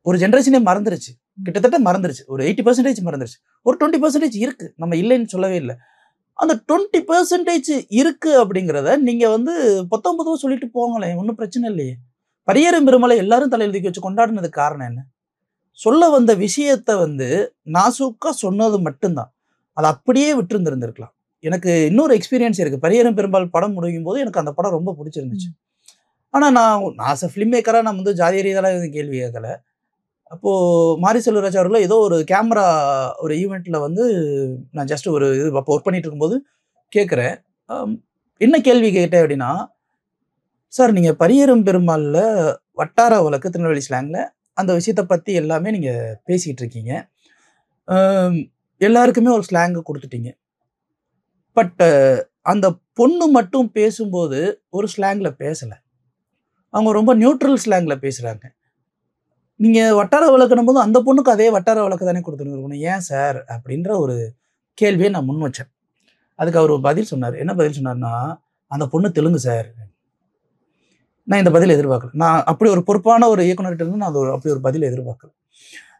Speaker 1: ஒரு ஜெனரேஷனே மறந்துருச்சு. கிட்டத்தட்ட மறந்துருச்சு. ஒரு 80% மறந்துருச்சு. ஒரு 20% இருக்கு. நம்ம இல்லைன்னு சொல்லவே இல்ல. அந்த 20% இருக்கு அப்படிங்கிறத நீங்க வந்து 19 சொல்லிட்டு போங்களேன். ஒண்ணும் பிரச்சனை இல்லையே. பரியேறும் பெருமளை எல்லாரும் தலையில தூக்கி வச்சு கொண்டாடுனதுக்கு காரணம் என்ன? சொல்ல வந்த விஷயத்த வந்து நாசூக்கா சொன்னது மட்டும் தான். அத அப்படியே விட்டிருந்திருந்திருக்கலாம். எனக்கு இன்னொரு எக்ஸ்பீரியன்ஸ் இருக்கு. பரியேறும் பெரும்பால் படம் முடியும்போது எனக்கு அந்த படம் ரொம்ப புடிச்சிருந்துச்சு. ஆனா நான் ஆஸ் அ ஃபிலிம் மேக்கரா நான் வந்து ஜாதி ரீதியாலாம் எதுவும் கேள்வி கேட்கல. அப்போ மாரி செல்வராஜ் அவர்கள் ஏதோ ஒரு கேமரா ஒரு ஈவென்ட்ல வந்து நான் ஜஸ்ட் ஒரு இது அப்போ ஒர்க் பண்ணிட்டு இருக்கும்போது கேட்கிறேன். என்ன கேள்வி கேட்டேன் அப்படின்னா, சார் நீங்க பரியேறும் பெருமாள்ல வட்டார வழக்கு திருநெல்வேலி ஸ்லாங்ல அந்த விஷயத்த பத்தி எல்லாமே நீங்க பேசிட்டு இருக்கீங்க. எல்லாருக்குமே ஒரு ஸ்லாங் குடுத்துட்டீங்க. பட் அந்த பொண்ணு மட்டும் பேசும்போது ஒரு ஸ்லாங்ல பேசல. அவங்க ரொம்ப நியூட்ரல் ஸ்லாங்ல பேசுறாங்க. நீங்க வட்டார வழக்குன்னும்போது அந்த பொண்ணுக்கு அதே வட்டார வழக்கு தானே குடுத்துருக்கணும். ஏன் சார்? அப்படின்ற ஒரு கேள்விய நான் முன் வச்சேன். அதுக்கு அவரு பதில் சொன்னாரு. என்ன பதில் சொன்னாருன்னா, அந்த பொண்ணு தெலுங்கு சார். நான் இந்த பதில எதிர்பார்க்கல. நான் அப்படி ஒரு பொறுப்பான ஒரு இயக்குனர்கிட்ட இருந்து நான் அப்படி ஒரு பதில எதிர்பார்க்கல.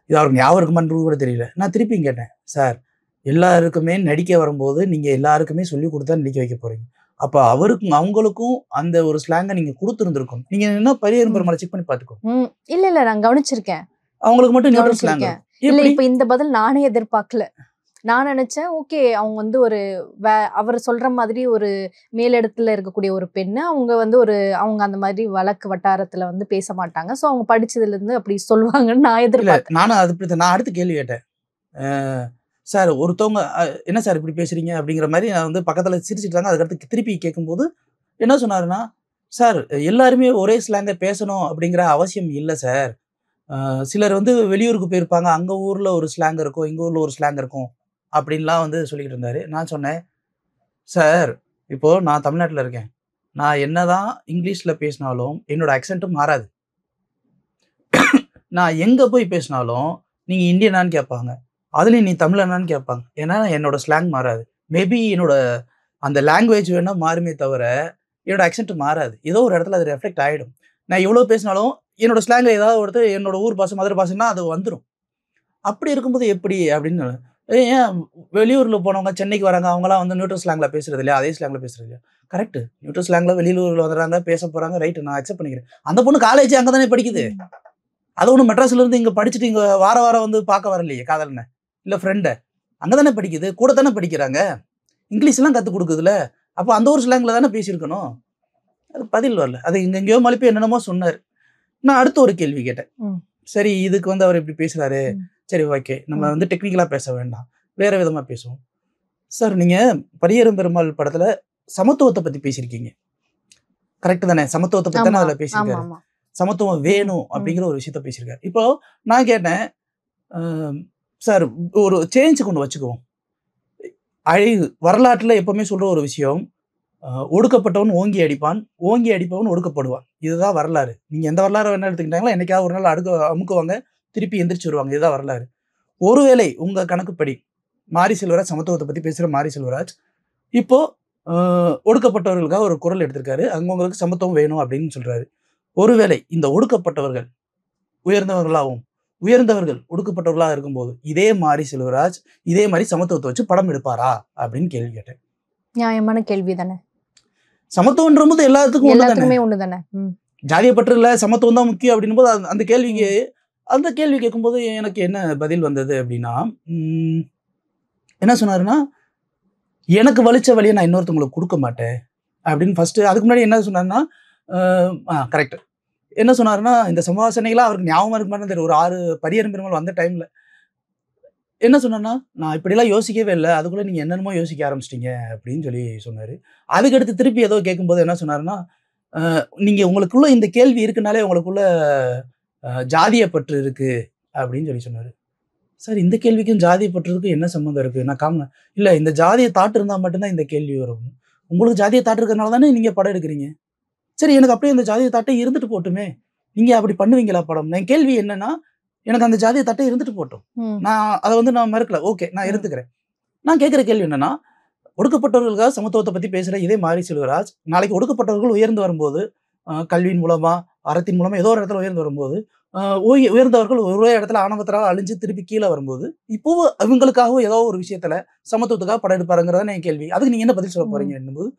Speaker 1: இது அவருக்கு ஞாபகம் இருக்குமான்றது கூட தெரியல. நான் திருப்பியும் கேட்டேன். சார் எல்லாருக்குமே நடிக்க வரும்போது நீங்க எல்லாருக்குமே சொல்லிக் குடுத்து தான் நடிக்க வைக்க போறீங்க. அப்ப அவருக்கும் அவங்களுக்கும் அந்த ஒரு ஸ்லாங்கை நீங்க கொடுத்துருந்துருக்கும். நீங்க என்ன பரியரும் பெருமாளை செக் பண்ணி பாத்துக்கோ.
Speaker 2: இல்ல நான் கவனிச்சிருக்கேன்.
Speaker 1: அவங்களுக்கு மட்டும் நியூட்ரல் ஸ்லாங்.
Speaker 2: இல்ல இப்ப இந்த பதில் நானே எதிர்பார்க்கல. நான் நினைச்சேன் ஓகே அவங்க வந்து ஒரு அவர் சொல்ற மாதிரி ஒரு மேலிடத்துல இருக்கக்கூடிய ஒரு பெண்ணு, அவங்க வந்து அவங்க அந்த மாதிரி வழக்கு வட்டாரத்துல வந்து பேச மாட்டாங்க. சோ அவங்க படிச்சதுல இருந்து அப்படி சொல்லுவாங்கன்னு நான் எதிர்பார்த்தேன்.
Speaker 1: நானும் அது நான் அடுத்த கேள்வி கேட்டேன். சார் ஒருத்தவங்க என்ன சார் இப்படி பேசுறீங்க அப்படிங்கிற மாதிரி நான் வந்து பக்கத்துல சிரிச்சுட்டு இருந்தாங்க. அதுக்கடுத்து திருப்பி கேட்கும்போது என்ன சொன்னாருன்னா, சார் எல்லாருமே ஒரே ஸ்லாங்கை பேசணும் அப்படிங்கிற அவசியம் இல்லை சார். சிலர் வந்து வெளியூருக்கு போயிருப்பாங்க, அங்க ஊர்ல ஒரு ஸ்லாங் இருக்கும், இங்க ஊர்ல ஒரு ஸ்லாங் இருக்கும் அப்படின்லாம் வந்து சொல்லிக்கிட்டு இருந்தாரு. நான் சொன்னேன், சார் இப்போ நான் தமிழ்நாட்டில் இருக்கேன், நான் என்னதான் இங்கிலீஷ்ல பேசினாலும் என்னோட அக்சென்ட்டும் மாறாது. நான் எங்க போய் பேசினாலும் நீங்க இந்தியனான்னு கேட்பாங்க, அதுலயும் நீ தமிழனான்னு கேட்பாங்க. ஏன்னா என்னோட ஸ்லாங் மாறாது. மேபி என்னோட அந்த லாங்குவேஜ் வேணா மாறுமே தவிர என்னோட அக்சென்ட் மாறாது. ஏதோ ஒரு இடத்துல அது ரெஃப்ளெக்ட் ஆகிடும். நான் எவ்வளோ பேசினாலும் என்னோட ஸ்லாங்ல ஏதாவது ஒருத்தர் என்னோட ஊர் பாஷை மதுரை பாஷைன்னா அது வந்துடும். அப்படி இருக்கும்போது எப்படி அப்படின்னு. ஏன் வெளியூர்ல போனவங்க சென்னைக்கு வராங்க, அவங்கலாம் வந்து நியூட்ரல் ஸ்லாங்ல பேசுறது இல்லையா, அதே ஸ்லாங்ல பேசுறது இல்லையா? கரெக்ட், நியூட்ரல் ஸ்லாங்ல வெளியூர்ல வந்துடுறாங்க, பேச போறாங்க, ரைட், நான் அக்செப்ட் பண்ணிக்கிறேன். அந்த பொண்ணு காலேஜ் அங்கே தானே படிக்குது. அது ஒன்று மெட்ராஸ்ல இருந்து இங்க படிச்சுட்டு இங்க வாரம் வந்து பார்க்க வரலையே காதலனை இல்லை ஃப்ரெண்டை. அங்கே தானே படிக்குது, கூட தானே படிக்கிறாங்க, இங்கிலீஷ்லாம் கற்றுக் கொடுக்குதுல. அப்போ அந்த ஒரு ஸ்லாங்ல தானே பேசியிருக்கணும். அது பதில் வரல. அது எங்கெங்கயோ மழுப்பி என்னென்னமோ சொன்னார். நான் அடுத்த ஒரு கேள்வி கேட்டேன். சரி இதுக்கு வந்து அவர் இப்படி பேசுறாரு, சரி ஓகே நம்ம வந்து டெக்னிக்கலா பேச வேண்டாம், வேற விதமா பேசுவோம். சார் நீங்க பரியரும் பெருமாள் படத்துல சமத்துவத்தை பத்தி பேசியிருக்கீங்க, கரெக்ட் தானே? சமத்துவத்தை பத்தி தானே அதுல பேசியிருக்காரு. சமத்துவம் வேணும் அப்படிங்கிற ஒரு விஷயத்த பேசியிருக்காரு. இப்போ நான் கேட்டேன், சார் ஒரு சேஞ்ச் கொண்டு வச்சுக்குவோம். வரலாற்றுல எப்பவுமே சொல்ற ஒரு விஷயம், ஒடுக்கப்பட்டவன் ஓங்கி அடிப்பான், ஓங்கி அடிப்பவன் ஒடுக்கப்படுவான். இதுதான் வரலாறு. நீங்க எந்த வரலாறு வேணா எடுத்துக்கிட்டாங்களா, என்னைக்காவது ஒரு நாள் அமுக்குவாங்க, திருப்பி எந்திரிச்சு வருவாங்க. இதுதான் வரலாறு. ஒருவேளை உங்க கணக்குப்படி மாரி செல்வராஜ் சமத்துவத்தை பத்தி பேசுற மாரி செல்வராஜ் இப்போ ஒடுக்கப்பட்டவர்களுக்காக ஒரு குரல் எடுத்திருக்காரு, அவங்களுக்கு சமத்துவம் வேணும் அப்படின்னு சொல்றாரு. ஒருவேளை இந்த ஒடுக்கப்பட்டவர்கள் உயர்ந்தவர்களாகவும் உயர்ந்தவர்கள் ஒடுக்கப்பட்டவர்களாக இருக்கும்போது இதே மாரி செல்வராஜ் இதே மாதிரி சமத்துவத்தை வச்சு படம் எடுப்பாரா அப்படின்னு கேள்வி கேட்டேன்.
Speaker 2: நியாயமான கேள்வி தானே.
Speaker 1: சமத்துவன்ற போது எல்லாத்துக்குமே
Speaker 2: ஒண்ணுதானே.
Speaker 1: ஜாதிய பற்று இல்ல, சமத்துவம் தான் முக்கியம் அப்படின்னும் போது அந்த கேள்வி கேட்கும்போது எனக்கு என்ன பதில் வந்தது அப்படின்னா, என்ன சொன்னாருன்னா, எனக்கு வலிச்ச வழியை நான் இன்னொருத்தவங்களுக்கு கொடுக்க மாட்டேன் அப்படின்னு ஃபர்ஸ்ட். அதுக்கு முன்னாடி என்ன சொன்னாருன்னா, கரெக்ட், என்ன சொன்னாருன்னா, இந்த சம்பாஷணைகளா அவருக்கு ஞாபகம் இருக்கு மாதிரி தெரியும். ஒரு 6 பரியரும் பெருமாள் வந்த டைம்ல என்ன சொன்னார்னா, நான் இப்படிலாம் யோசிக்கவே இல்லை, அதுக்குள்ள நீங்க என்னென்னமோ யோசிக்க ஆரம்பிச்சிட்டீங்க அப்படின்னு சொல்லி சொன்னாரு. அதுக்கடுத்து திருப்பி ஏதோ கேட்கும்போது என்ன சொன்னாருன்னா, நீங்க உங்களுக்குள்ள இந்த கேள்வி இருக்குனாலே உங்களுக்குள்ள ஜாதிய பற்று இருக்கு அப்படின்னு சொல்லி சொன்னாரு. சார் இந்த கேள்விக்கும் ஜாதிய பற்றுறதுக்கும் என்ன சம்மந்தம் இருக்கு? நான் இல்ல இந்த ஜாதிய தாட்டு இருந்தா மட்டும்தான் இந்த கேள்வி வரும். உங்களுக்கு ஜாதிய தாட்டு இருக்கிறதுனால தானே நீங்க படம் எடுக்கிறீங்க. சரி எனக்கு அப்படியே இந்த ஜாதிய தாட்டை இருந்துட்டு போட்டுமே, நீங்க அப்படி பண்ணுவீங்களா படம்? என் கேள்வி என்னன்னா, எனக்கு அந்த ஜாதிய தாட்டை இருந்துட்டு போட்டோம், நான் அதை வந்து நான் மறுக்கல, ஓகே நான் இருந்துக்கிறேன். நான் கேட்கிற கேள்வி என்னன்னா, ஒடுக்கப்பட்டவர்களுக்காக சமத்துவத்தை பத்தி பேசுற இதே மாரி செல்வராஜ் நாளைக்கு ஒடுக்கப்பட்டவர்கள் உயர்ந்து வரும்போது, கல்வியின் மூலமா அறத்தின் மூலமா ஏதோ ஒரு இடத்துல உயர்ந்து வரும்போது, உயர்ந்தவர்கள் ஒரே இடத்துல ஆணவத்தினால அழிஞ்சு திருப்பி கீழே வரும்போது, இப்போ அவங்களுக்காகவும் ஏதோ ஒரு விஷயத்துல சமத்துவத்துக்காக படம் எடுப்பாருங்கிறத என் கேள்வி. அதுக்கு நீங்க என்ன பதில் சொல்ல போறீங்க என்னும்போது,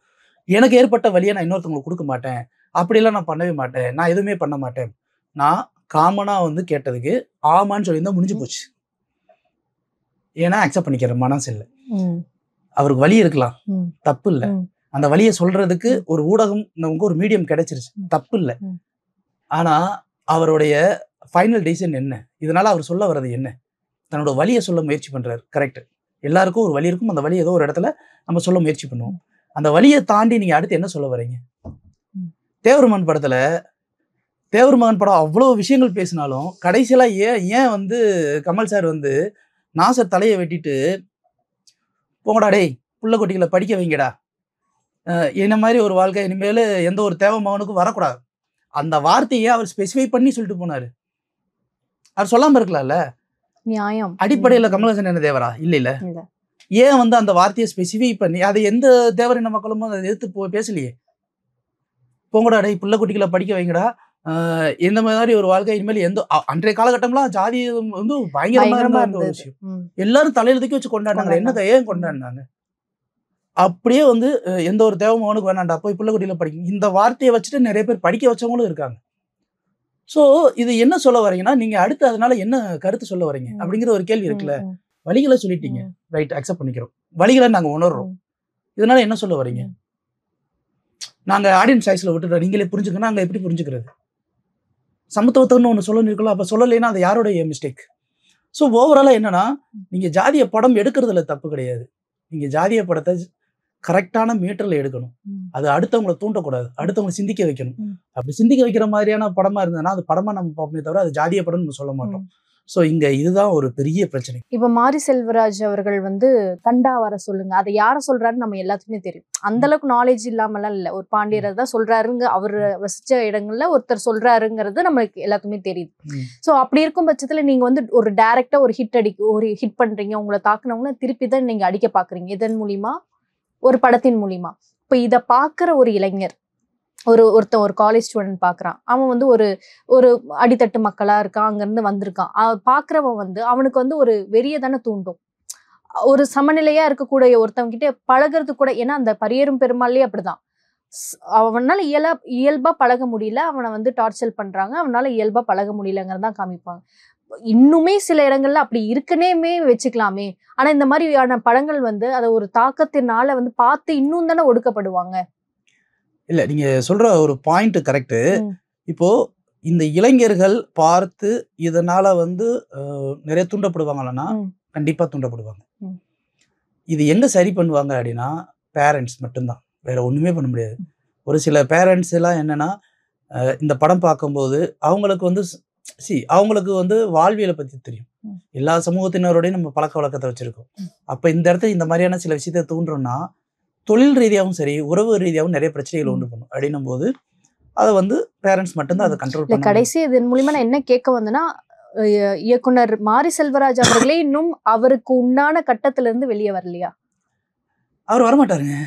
Speaker 1: எனக்கு ஏற்பட்ட வழியை நான் இன்னொருத்தவங்களுக்கு கொடுக்க மாட்டேன், அப்படியெல்லாம் நான் பண்ணவே மாட்டேன், நான் எதுவுமே பண்ண மாட்டேன். நான் காமனா வந்து கேட்டதுக்கு ஆமான்னு சொல்லியிருந்தா முடிஞ்சு போச்சு. ஏன்னா அக்செப்ட் பண்ணிக்கிற மனசு இல்லை. அவருக்கு வழி இருக்கலாம், தப்பு இல்லை. அந்த வழியை சொல்றதுக்கு ஒரு ஊடகம் நமக்கு ஒரு மீடியம் கிடைச்சிருச்சு, தப்பு இல்லை. ஆனா அவருடைய ஃபைனல் டிசிஷன் என்ன? இதனால அவர் சொல்ல வர்றது என்ன? தன்னோட வழியை சொல்ல முயற்சி பண்றாரு. கரெக்ட், எல்லாருக்கும் ஒரு வழி இருக்கும், அந்த வழி ஏதோ ஒரு இடத்துல நம்ம சொல்ல முயற்சி பண்ணுவோம். அந்த வழியை தாண்டி நீங்க அடுத்து என்ன சொல்ல வரீங்க? தேவர்மகன் படத்துல தேவர்மகன் படம் அவ்வளவு விஷயங்கள் பேசினாலும் கடைசியில ஏன் வந்து கமல் சார் வந்து நாசர் தலையை வெட்டிட்டு போங்கடா டேய் புள்ள குட்டிகளை படிக்க வைங்கடா, என்ன மாதிரி ஒரு வாழ்க்கை இனிமேல் எந்த ஒரு தேவமகனுக்கும் வரக்கூடாது, அந்த வார்த்தையை அவர் ஸ்பெசிஃபை பண்ணி சொல்லிட்டு போனாரு. அவர் சொல்லாம இருக்கலாம்ல.
Speaker 2: நியாயம்.
Speaker 1: அடிப்படையில கமலஹாசன் என்ன தேவரா? இல்ல. ஏன் வந்து அந்த வார்த்தையை ஸ்பெசிஃபை பண்ணி அதை எந்த தேவரின மக்களும் அதை எதிர்த்து பேசலையே. போங்கடா டேய் புள்ள குட்டிகளை படிக்க வைங்கடா, இந்த மாதிரி ஒரு வாழ்க்கை இனிமேல் எந்த அன்றைய காலகட்டம்லாம் ஜாதி வந்து பயங்கரமா இருந்த ஒரு விஷயம். எல்லாரும் தலையில தூக்கி வச்சு கொண்டாடினாங்க. என்னதை ஏன் கொண்டாடினாங்க? அப்படியே வந்து எந்த ஒரு தேவை மகனுக்கு வேணாண்டா போய் பிள்ளைக்குட்டியில படிக்கும் இந்த வார்த்தையை வச்சுட்டு நிறைய பேர் படிக்க வச்சவங்களும் இருக்காங்க. ஸோ இது என்ன சொல்ல வரீங்கன்னா, நீங்க அடுத்து அதனால என்ன கருத்து சொல்ல வரீங்க அப்படிங்கிற ஒரு கேள்வி இருக்குல்ல. வலிகளை சொல்லிட்டீங்க, ரைட், அக்செப்ட் பண்ணிக்கிறோம். வலிகளை நாங்க உணர்றோம். இதனால என்ன சொல்ல வரீங்க? நாங்க ஆடியன்ஸ் சாய்ஸ்ல விட்டுட்டோம், நீங்களே புரிஞ்சுக்கணும். நாங்க எப்படி புரிஞ்சுக்கிறது? சமத்துவத்தன்னு ஒன்று சொல்லணும் இருக்கலாம், அப்போ சொல்லலைன்னா அது யாரோடைய மிஸ்டேக்? ஸோ ஓவராலாக என்னன்னா, நீங்க ஜாதிய படம் எடுக்கிறதுல தப்பு கிடையாது. நீங்க ஜாதிய படத்தை கரெக்டான மீட்டர்ல எடுக்கணும். அது அடுத்தவங்களை தூண்டக்கூடாது, அடுத்தவங்களை சிந்திக்க வைக்கணும். அப்படி சிந்திக்க வைக்கிற மாதிரியான படமா இருந்ததுன்னா அது படமா நம்ம பார்ப்போமே தவிர அது ஜாதிய படம்னு நம்ம சொல்ல மாட்டோம். ஸோ இங்க இதுதான் ஒரு பெரிய பிரச்சனை.
Speaker 2: இப்ப மாரி செல்வராஜ் அவர்கள் வந்து கண்டா வர சொல்லுங்க, அதை யார சொல்றாருன்னு நம்ம எல்லாத்துக்குமே தெரியும். அந்த அளவுக்கு நாலேஜ் இல்லாமலாம் இல்ல. ஒரு பாண்டியர் தான் சொல்றாருங்க, அவர் வசிச்ச இடங்கள்ல ஒருத்தர் சொல்றாருங்கிறது நம்மளுக்கு எல்லாத்துக்குமே தெரியுது. சோ அப்படி இருக்கும் பட்சத்துல நீங்க வந்து ஒரு டைரக்டா ஒரு ஹிட் பண்றீங்க, உங்களை தாக்குனவங்கள திருப்பி தான் நீங்க அடிக்க பாக்குறீங்க. இதன் மூலியமா, ஒரு படத்தின் மூலியமா. இப்ப இத பாக்குற ஒரு இளைஞர், ஒருத்தன் ஒரு காலேஜ் ஸ்டூடெண்ட் பாக்குறான், அவன் வந்து ஒரு அடித்தட்டு மக்களா இருக்கான், அங்க இருந்து வந்திருக்கான். பாக்குறவன் வந்து அவனுக்கு வந்து ஒரு வெறிய தானே தூண்டும். ஒரு சமநிலையா இருக்கக்கூடிய ஒருத்தவங்க கிட்ட பழகிறது கூட, ஏன்னா அந்த பரியேறும் பெருமாள்லயே அப்படிதான். அவனால இயல்பா பழக முடியல, அவனை வந்து டார்ச்சர் பண்றாங்க, அவனால இயல்பா பழக முடியலங்கிறதான் காமிப்பாங்க. இன்னுமே சில இடங்கள்ல அப்படி இருக்குன்னேமே வச்சுக்கலாமே. ஆனா இந்த மாதிரியான படங்கள் வந்து அதை ஒரு தாக்கத்தினால வந்து பார்த்து இன்னும் தானே ஒடுக்கப்படுவாங்க.
Speaker 1: இல்ல, நீங்க சொல்ற ஒரு பாயிண்ட் கரெக்ட். இப்போ இந்த இளைஞர்கள் பார்த்து இதனால வந்து நிறைய தூண்டப்படுவாங்கன்னா கண்டிப்பா தூண்டப்படுவாங்க. இது எங்க சரி பண்ணுவாங்க அப்படின்னா பேரண்ட்ஸ் மட்டும்தான், வேற ஒண்ணுமே பண்ண முடியாது. ஒரு சில பேரண்ட்ஸ் எல்லாம் என்னன்னா, இந்த படம் பார்க்கும்போது அவங்களுக்கு வந்து அவங்களுக்கு வந்து வாழ்வியலை பத்தி தெரியும். எல்லா சமூகத்தினரோடையும் நம்ம பழக்க வழக்கத்தை வச்சிருக்கோம். அப்ப இந்த இடத்துல இந்த மாதிரியான சில விஷயத்தை தூண்டுறோம்னா தொழில் ரீதியாகவும் சரி, உறவு ரீதியாகவும் நிறைய பிரச்சனைகள் உண்டு பண்ணும். அப்படின்னும் போது அதை வந்து பேரண்ட்ஸ் மட்டும்தான் அதை கண்ட்ரோல் பண்ண.
Speaker 2: கடைசி இதன் மூலியமா நான் என்ன கேட்க வந்தேன்னா, இயக்குனர் மாரி செல்வராஜ் அவர்களே இன்னும் அவருக்கு உண்டான கட்டத்துல இருந்து வெளியே வரலையா?
Speaker 1: அவர் வரமாட்டாருங்க.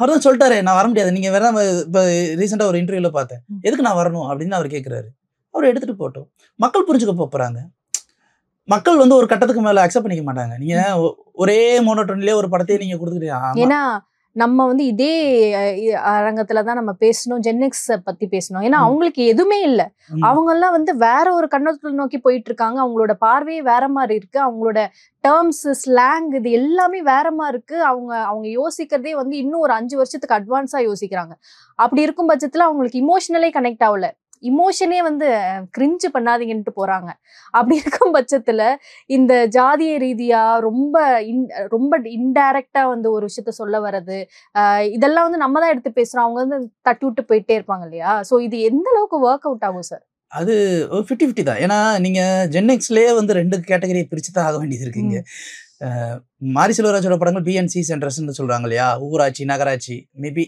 Speaker 1: அவர் தான் சொல்லிட்டாரு, நான் வர முடியாது. நீங்க வேற இப்போ ரீசெண்டா ஒரு இன்டர்வியூல பார்த்தேன், எதுக்கு நான் வரணும் அப்படின்னு அவர் கேட்கிறாரு. அவர் எடுத்துட்டு போட்டோம், மக்கள் புரிஞ்சுக்க போறாங்க. மக்கள் வந்து ஒரு கட்டத்துக்கு மேல அக்செப்ட் பண்ணிக்க மாட்டாங்க. நீங்க ஒரே மோனோட்டோன்லயே ஒரு படத்தையே நீங்க கொடுத்துக்கிட்டீங்க.
Speaker 2: ஏன்னா நம்ம வந்து இதே அரங்கத்துலதான் நம்ம பேசணும், ஜென்எக்ஸ் பத்தி பேசணும். ஏன்னா அவங்களுக்கு எதுவுமே இல்ல. அவங்க எல்லாம் வந்து வேற ஒரு கண்ணோட்டத்துல நோக்கி போயிட்டு இருக்காங்க. அவங்களோட பார்வையே வேற மாதிரி இருக்கு. அவங்களோட டேர்ம்ஸ், ஸ்லாங், இது எல்லாமே வேற மாதிரி இருக்கு. அவங்க யோசிக்கிறதே வந்து இன்னும் ஒரு 5 வருஷத்துக்கு அட்வான்ஸா யோசிக்கிறாங்க. அப்படி இருக்கும் பட்சத்துல அவங்களுக்கு இமோஷனலே கனெக்ட் ஆகல. இமோஷனே வந்து கிரிஞ்சு பண்ணாதீங்கன்ட்டு போறாங்க. அப்படி இருக்கும் பட்சத்துல இந்த ஜாதிய ரீதியா ரொம்ப இன்டைரக்டா வந்து ஒரு விஷயத்த சொல்ல வர்றது, இதெல்லாம் வந்து நம்ம தான் எடுத்து பேசுறோம். அவங்க வந்து தட்டி விட்டு போயிட்டே இருப்பாங்க இல்லையா? சோ இது எந்த அளவுக்கு ஒர்க் அவுட் ஆகும் சார்?
Speaker 1: அது 50-50 தான். ஏன்னா நீங்க ஜென்எக்ஸ்லயே வந்து 2 கேட்டகரியை பிரிச்சு தான் ஆக வேண்டியது இருக்குங்க. மாரி செல்வராஜோட படங்கள் பிஎன்சி சென்டர்ஸ்ன்னு சொல்றாங்க இல்லையா, ஊராட்சி, நகராட்சி, மேபி